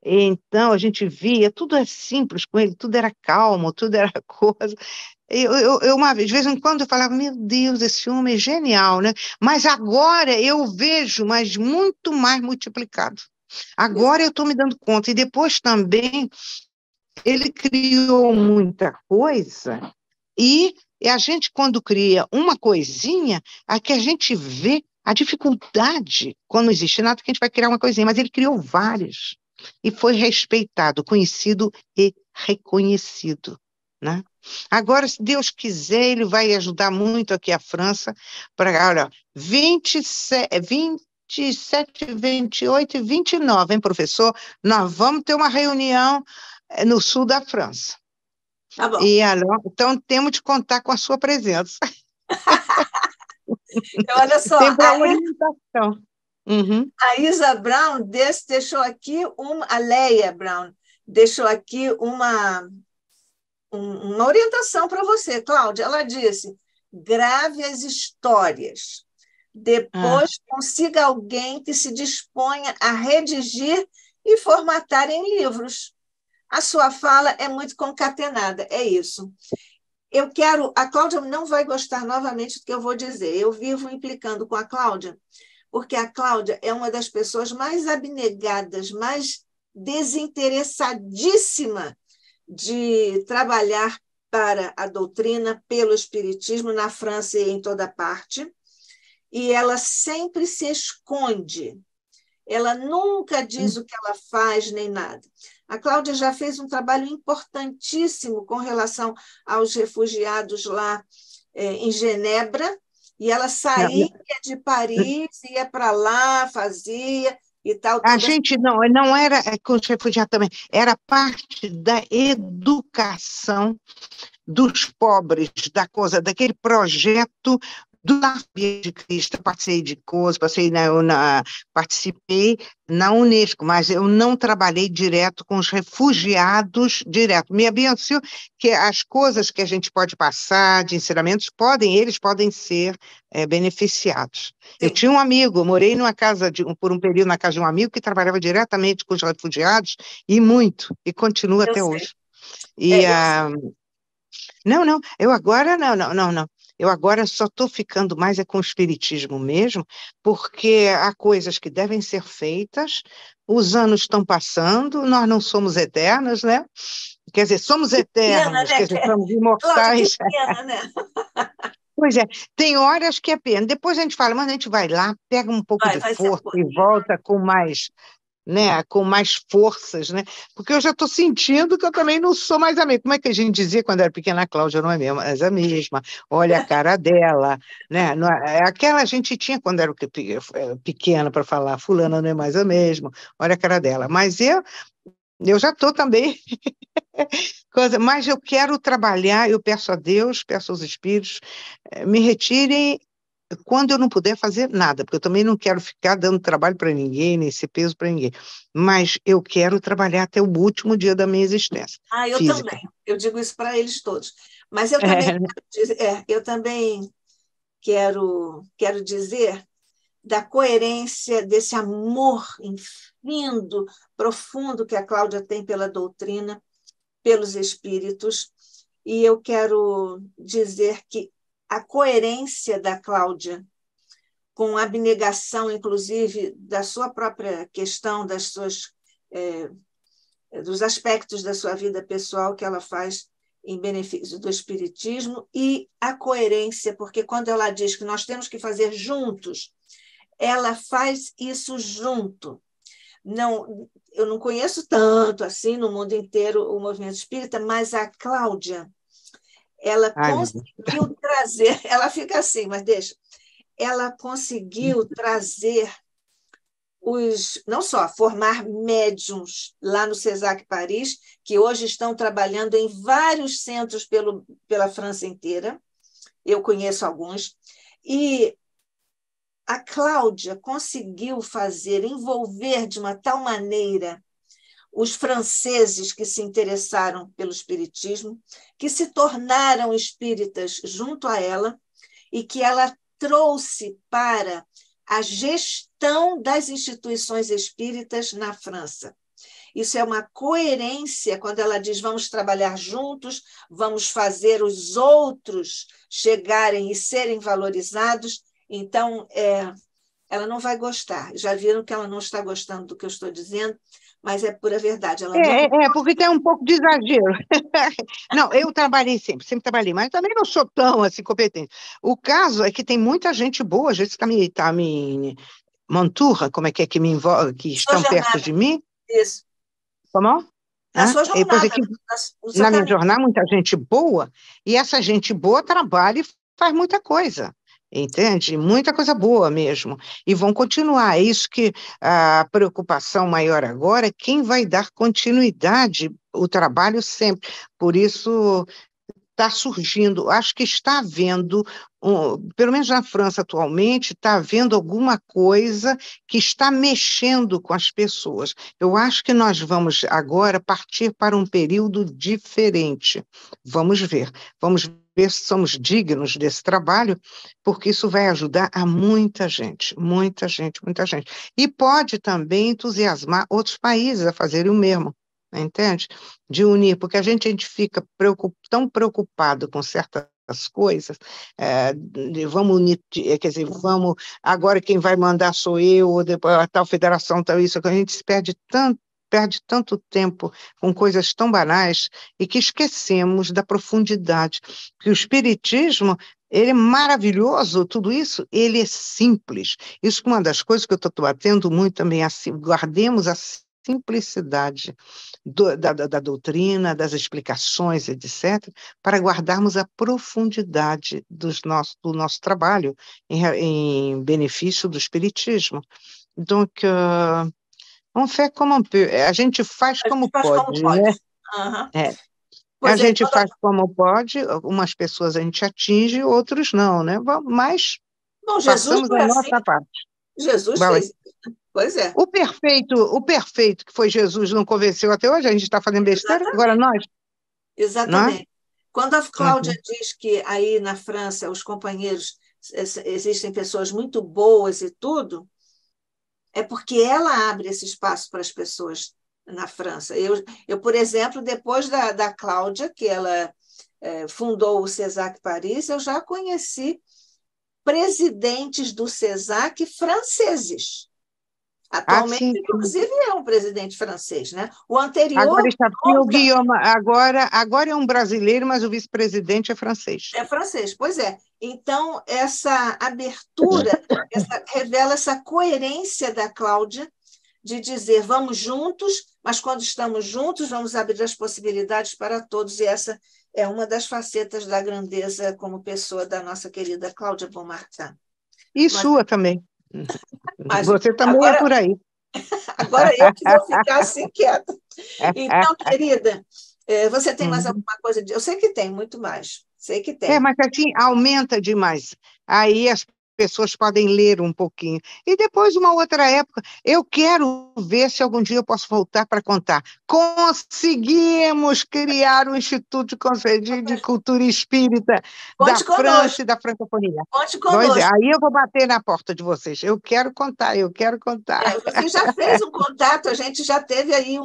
Então, a gente via, tudo é simples com ele, tudo era calmo, tudo era coisa. Uma vez, de vez em quando, eu falava, meu Deus, esse homem é genial, né? Mas agora eu vejo, mas muito mais multiplicado. Agora eu estou me dando conta. E depois também, ele criou muita coisa, e a gente, quando cria uma coisinha, aqui a gente vê a dificuldade, quando não existe nada, que a gente vai criar uma coisinha, mas ele criou várias e foi respeitado, conhecido e reconhecido, né? Agora, se Deus quiser, ele vai ajudar muito aqui a França para, olha, 27, 28 e 29, hein, professor? Nós vamos ter uma reunião no sul da França. Tá bom. Então, temos de contar com a sua presença. Então, olha só, Tem para orientação. Uhum. a Isa Brown deixou aqui a Leia Brown deixou aqui uma orientação para você, Cláudia. Ela disse: grave as histórias. Depois consiga alguém que se disponha a redigir e formatar em livros. A sua fala é muito concatenada, é isso. A Cláudia não vai gostar novamente do que eu vou dizer. Eu vivo implicando com a Cláudia, porque a Cláudia é uma das pessoas mais abnegadas, mais desinteressadíssima de trabalhar para a doutrina, pelo espiritismo, na França e em toda parte, e ela sempre se esconde. Ela nunca diz o que ela faz, nem nada. A Cláudia já fez um trabalho importantíssimo com relação aos refugiados lá em Genebra, e ela saía de Paris, ia para lá, fazia e tal. A gente não era com os refugiados também, era parte da educação dos pobres, daquele projeto do Via de Cristo. Participei de coisas, participei na Unesco, mas eu não trabalhei direto com os refugiados direto. Me abençoou que as coisas que a gente pode passar de ensinamentos eles podem ser beneficiados. Sim. Eu tinha um amigo, morei por um período na casa de um amigo que trabalhava diretamente com os refugiados e continua até hoje. Eu agora só estou ficando mais com o espiritismo mesmo, porque há coisas que devem ser feitas, os anos estão passando, nós não somos eternos, né? Quer dizer, somos eternos, quer dizer, somos imortais. Pena, né? Pois é, tem horas que é pena. Depois a gente fala, mas a gente vai lá, pega um pouco de força e volta com mais... Né, com mais forças, né? Porque eu já estou sentindo que eu também não sou mais a mesma. Como é que a gente dizia quando era pequena? A Cláudia não é mais a mesma, olha a cara dela, né? Aquela a gente tinha quando era pequena para falar, fulana não é mais a mesma, olha a cara dela. Mas eu já estou também... Mas eu quero trabalhar, eu peço a Deus, peço aos espíritos, me retirem quando eu não puder fazer nada, porque eu também não quero ficar dando trabalho para ninguém, nem ser peso para ninguém, mas eu quero trabalhar até o último dia da minha existência eu física. também, eu digo isso para eles todos, mas eu também quero dizer da coerência desse amor infindo, profundo que a Cláudia tem pela doutrina, pelos espíritos, e eu quero dizer que a coerência da Cláudia, com a abnegação, inclusive, da sua própria questão, dos aspectos da sua vida pessoal que ela faz em benefício do espiritismo, e a coerência, porque quando ela diz que nós temos que fazer juntos, ela faz isso junto. Eu não conheço tanto assim no mundo inteiro o movimento espírita, mas a Cláudia, ela conseguiu trazer, ela fica assim, mas deixa, ela conseguiu trazer não só formar médiums lá no CESAC Paris, que hoje estão trabalhando em vários centros pela França inteira, eu conheço alguns, e a Cláudia conseguiu envolver de uma tal maneira os franceses que se interessaram pelo espiritismo, que se tornaram espíritas junto a ela, e que ela trouxe para a gestão das instituições espíritas na França. Isso é uma coerência quando ela diz: vamos trabalhar juntos, vamos fazer os outros chegarem e serem valorizados. Então, ela não vai gostar. Já viram que ela não está gostando do que eu estou dizendo, mas é pura verdade. Porque tem um pouco de exagero. Não, eu trabalhei sempre trabalhei, mas também não sou tão assim competente. O caso é que tem muita gente boa, às vezes tá me manturra, como é que me envolve, que estão perto de mim. Isso. Como? Na sua jornada. Na minha jornada, muita gente boa, e essa gente boa trabalha e faz muita coisa. entende? Muita coisa boa mesmo. E vão continuar. É isso que a preocupação maior agora é quem vai dar continuidade ao trabalho sempre. Por isso está surgindo, acho que está havendo, pelo menos na França atualmente, está havendo alguma coisa que está mexendo com as pessoas. Eu acho que nós vamos agora partir para um período diferente. Vamos ver se somos dignos desse trabalho, porque isso vai ajudar a muita gente, muita gente, muita gente. E pode também entusiasmar outros países a fazerem o mesmo. Entende? De unir, porque a gente fica tão preocupado com certas coisas, vamos unir, quer dizer, agora quem vai mandar sou eu, ou depois a tal federação, tal isso, a gente se perde tanto tempo com coisas tão banais e que esquecemos da profundidade, que o espiritismo, ele é maravilhoso, tudo isso, ele é simples. Isso é uma das coisas que eu estou batendo muito também, assim, guardemos a simplicidade da doutrina, das explicações, etc., para guardarmos a profundidade do nosso trabalho em benefício do espiritismo. Donc, on fait comme on peut. A gente faz A gente como faz como pode, né? pode. Aham. É. A Pois é, gente faz como pode, umas pessoas a gente atinge, outros não, né? Mas bom, Jesus façamos foi a assim, nossa parte. Jesus Vai. fez. Pois é. O perfeito que foi Jesus não convenceu até hoje, a gente está fazendo besteira, agora nós, não é? Exatamente. Quando a Cláudia Uhum. diz que aí na França os companheiros existem pessoas muito boas e tudo, é porque ela abre esse espaço para as pessoas na França. Por exemplo, depois da Cláudia, que ela fundou o CESAC Paris, eu já conheci presidentes do CESAC franceses. Atualmente, Sim. inclusive, é um presidente francês, né? O anterior Agora está aqui o Guillaume, agora é um brasileiro, mas o vice-presidente é francês. é francês, pois é. Então, essa abertura revela essa coerência da Cláudia de dizer vamos juntos, mas quando estamos juntos, vamos abrir as possibilidades para todos. E essa é uma das facetas da grandeza como pessoa da nossa querida Cláudia Bonmartin. E sua também. Mas Você também é por aí. agora eu que vou ficar assim quieta. Então, querida, você tem mais alguma coisa? Eu sei que tem, muito mais. Sei que tem. Mas assim, aumenta demais. Aí as pessoas podem ler um pouquinho. E depois, uma outra época, eu quero ver se algum dia eu posso voltar para contar. Conseguimos criar o Instituto de Cultura Espírita da Conte França conosco. e da Francofonia. Conte Pois é, conosco. aí eu vou bater na porta de vocês. Eu quero contar, eu quero contar. Você já fez um contato, a gente já teve aí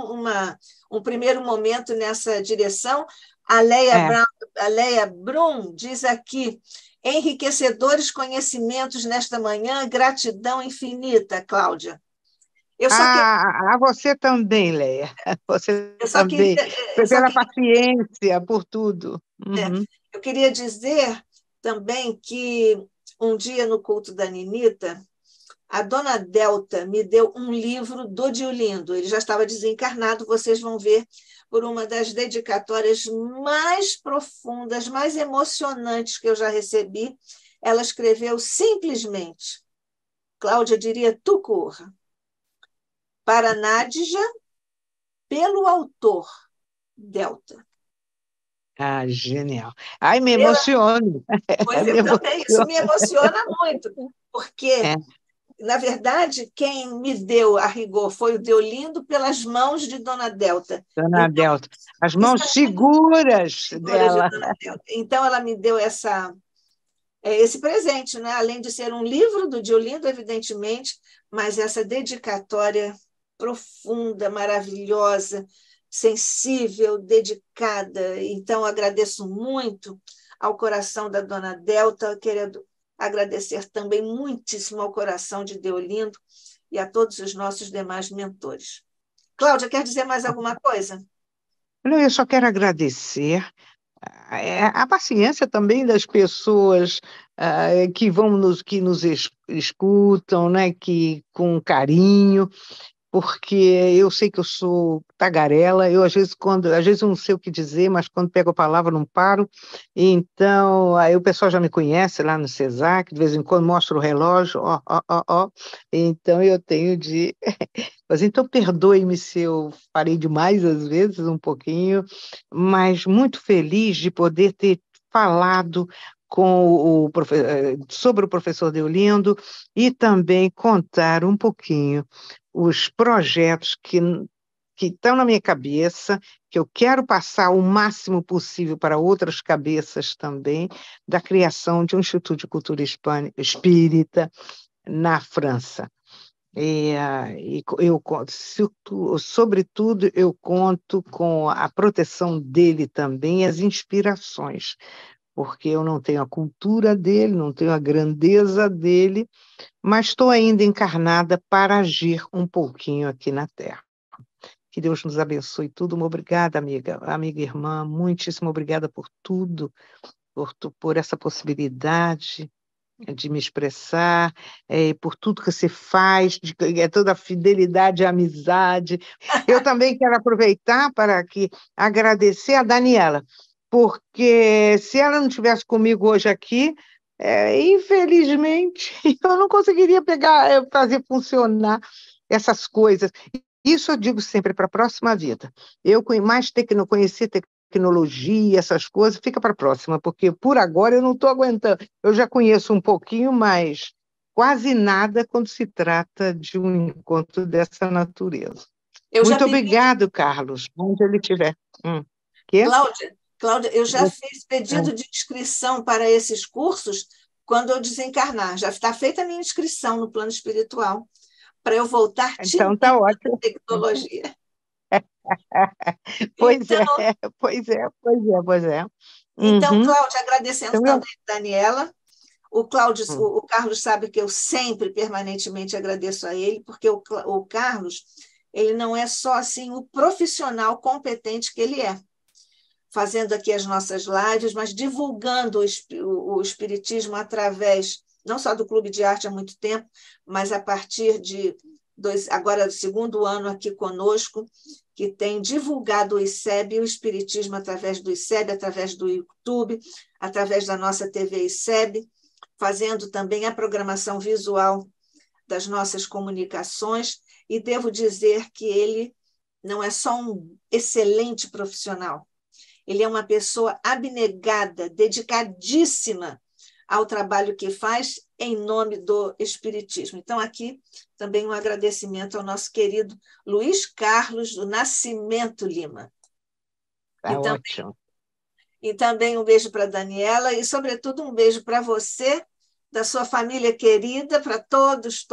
um primeiro momento nessa direção. A Leia Brum diz aqui, enriquecedores conhecimentos nesta manhã, gratidão infinita, Cláudia. A você também, Leia. Você Eu só queria, também. Pela paciência, por tudo. Uhum. eu queria dizer também que um dia no culto da Ninita, a dona Delta me deu um livro do Diolindo. Ele já estava desencarnado, vocês vão ver por uma das dedicatórias mais profundas, mais emocionantes que eu já recebi. Ela escreveu simplesmente, Cláudia diria Tucur, para Nádija, pelo autor, Delta. Genial. Ai, me emociono. Pois Me eu também, isso emociono. me emociona muito, porque na verdade, quem me deu a rigor foi o Deolindo pelas mãos de Dona Delta. Dona Então, Delta, as mãos seguras dela. de Dona Delta. Então, ela me deu esse presente, né? Além de ser um livro do Deolindo, evidentemente, mas essa dedicatória profunda, maravilhosa, sensível, dedicada. Então, agradeço muito ao coração da Dona Delta, querendo agradecer também muitíssimo ao coração de Deolindo e a todos os nossos demais mentores. Cláudia, quer dizer mais alguma coisa? Eu só quero agradecer a paciência também das pessoas que nos escutam, né, que com carinho. porque eu sei que eu sou tagarela, eu às vezes eu não sei o que dizer, mas quando pego a palavra não paro, então aí o pessoal já me conhece lá no CESAC, de vez em quando mostro o relógio, ó, então eu tenho de... Mas então perdoe-me se eu falei demais às vezes, um pouquinho, mas muito feliz de poder ter falado sobre o professor Deolindo e também contar um pouquinho os projetos que estão na minha cabeça, que eu quero passar o máximo possível para outras cabeças também, da criação de um Instituto de Cultura Espírita na França. Sobretudo, eu conto com a proteção dele também, as inspirações, porque eu não tenho a cultura dele, não tenho a grandeza dele, mas estou ainda encarnada para agir um pouquinho aqui na Terra. Que Deus nos abençoe tudo. Uma obrigada, amiga irmã, muitíssimo obrigada por tudo, por essa possibilidade de me expressar, por tudo que você faz, toda a fidelidade e amizade. Eu também quero aproveitar para agradecer a Daniela, porque se ela não estivesse comigo hoje aqui, infelizmente, eu não conseguiria fazer funcionar essas coisas. Isso eu digo sempre para a próxima vida. Eu conhecer tecnologia, essas coisas, fica para a próxima, porque por agora eu não estou aguentando. Eu já conheço um pouquinho, mas quase nada quando se trata de um encontro dessa natureza. Muito obrigado, Carlos, onde ele estiver. Cláudia, eu já fiz pedido de inscrição para esses cursos quando eu desencarnar. Já está feita a minha inscrição no plano espiritual, para eu voltar então, tá ótimo. Tecnologia. Pois é. Então, Cláudia, agradecendo também a Daniela. O Carlos sabe que eu sempre, permanentemente, agradeço a ele, porque o Carlos, ele não é só assim o profissional competente que ele é, fazendo aqui as nossas lives, mas divulgando o espiritismo através, não só do Clube de Arte há muito tempo, mas a partir de agora do segundo ano aqui conosco, que tem divulgado o ICEB, o espiritismo através do ICEB, através do YouTube, através da nossa TV ICEB, fazendo também a programação visual das nossas comunicações, e devo dizer que ele não é só um excelente profissional, ele é uma pessoa abnegada, dedicadíssima ao trabalho que faz em nome do Espiritismo. Então, aqui também um agradecimento ao nosso querido Luiz Carlos do Nascimento Lima. Ótimo. E também um beijo para a Daniela e, sobretudo, um beijo para você, da sua família querida, para todos,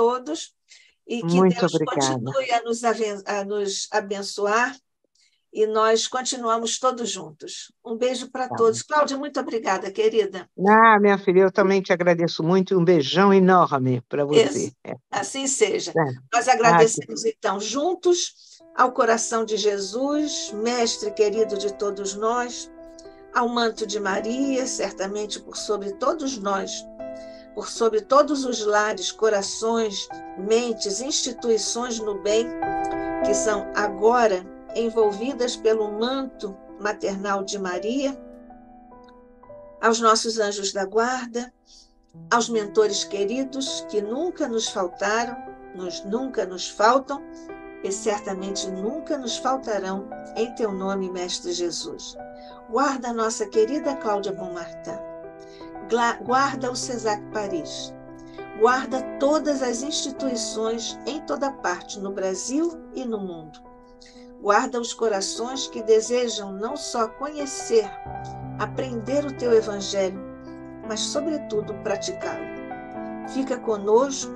e que muito Deus obrigada. Continue a nos abençoar, e nós continuamos todos juntos. Um beijo para todos. Cláudia, muito obrigada, querida. Minha filha, eu também te agradeço muito, um beijão enorme para você. Assim seja. Nós agradecemos, então, juntos, ao coração de Jesus, mestre querido de todos nós, ao manto de Maria, certamente por sobre todos nós, por sobre todos os lares, corações, mentes, instituições no bem, que são agora envolvidas pelo manto maternal de Maria, aos nossos anjos da guarda, aos mentores queridos que nunca nos faltaram, nunca nos faltam e certamente nunca nos faltarão, em teu nome, Mestre Jesus. Guarda a nossa querida Cláudia Bonmartin, guarda o CESAC Paris, guarda todas as instituições em toda parte, no Brasil e no mundo. Guarda os corações que desejam não só conhecer, aprender o teu Evangelho, mas, sobretudo, praticá-lo. Fica conosco,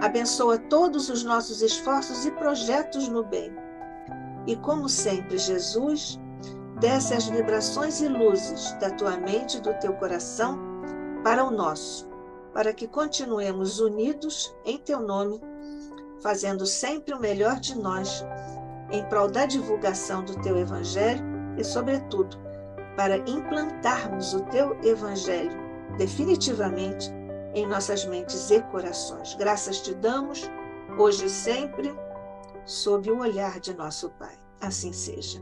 abençoa todos os nossos esforços e projetos no bem. E, como sempre, Jesus, desce as vibrações e luzes da tua mente e do teu coração para o nosso, para que continuemos unidos em teu nome, fazendo sempre o melhor de nós, em prol da divulgação do teu Evangelho e, sobretudo, para implantarmos o teu Evangelho definitivamente em nossas mentes e corações. Graças te damos, hoje e sempre, sob o olhar de nosso Pai. Assim seja.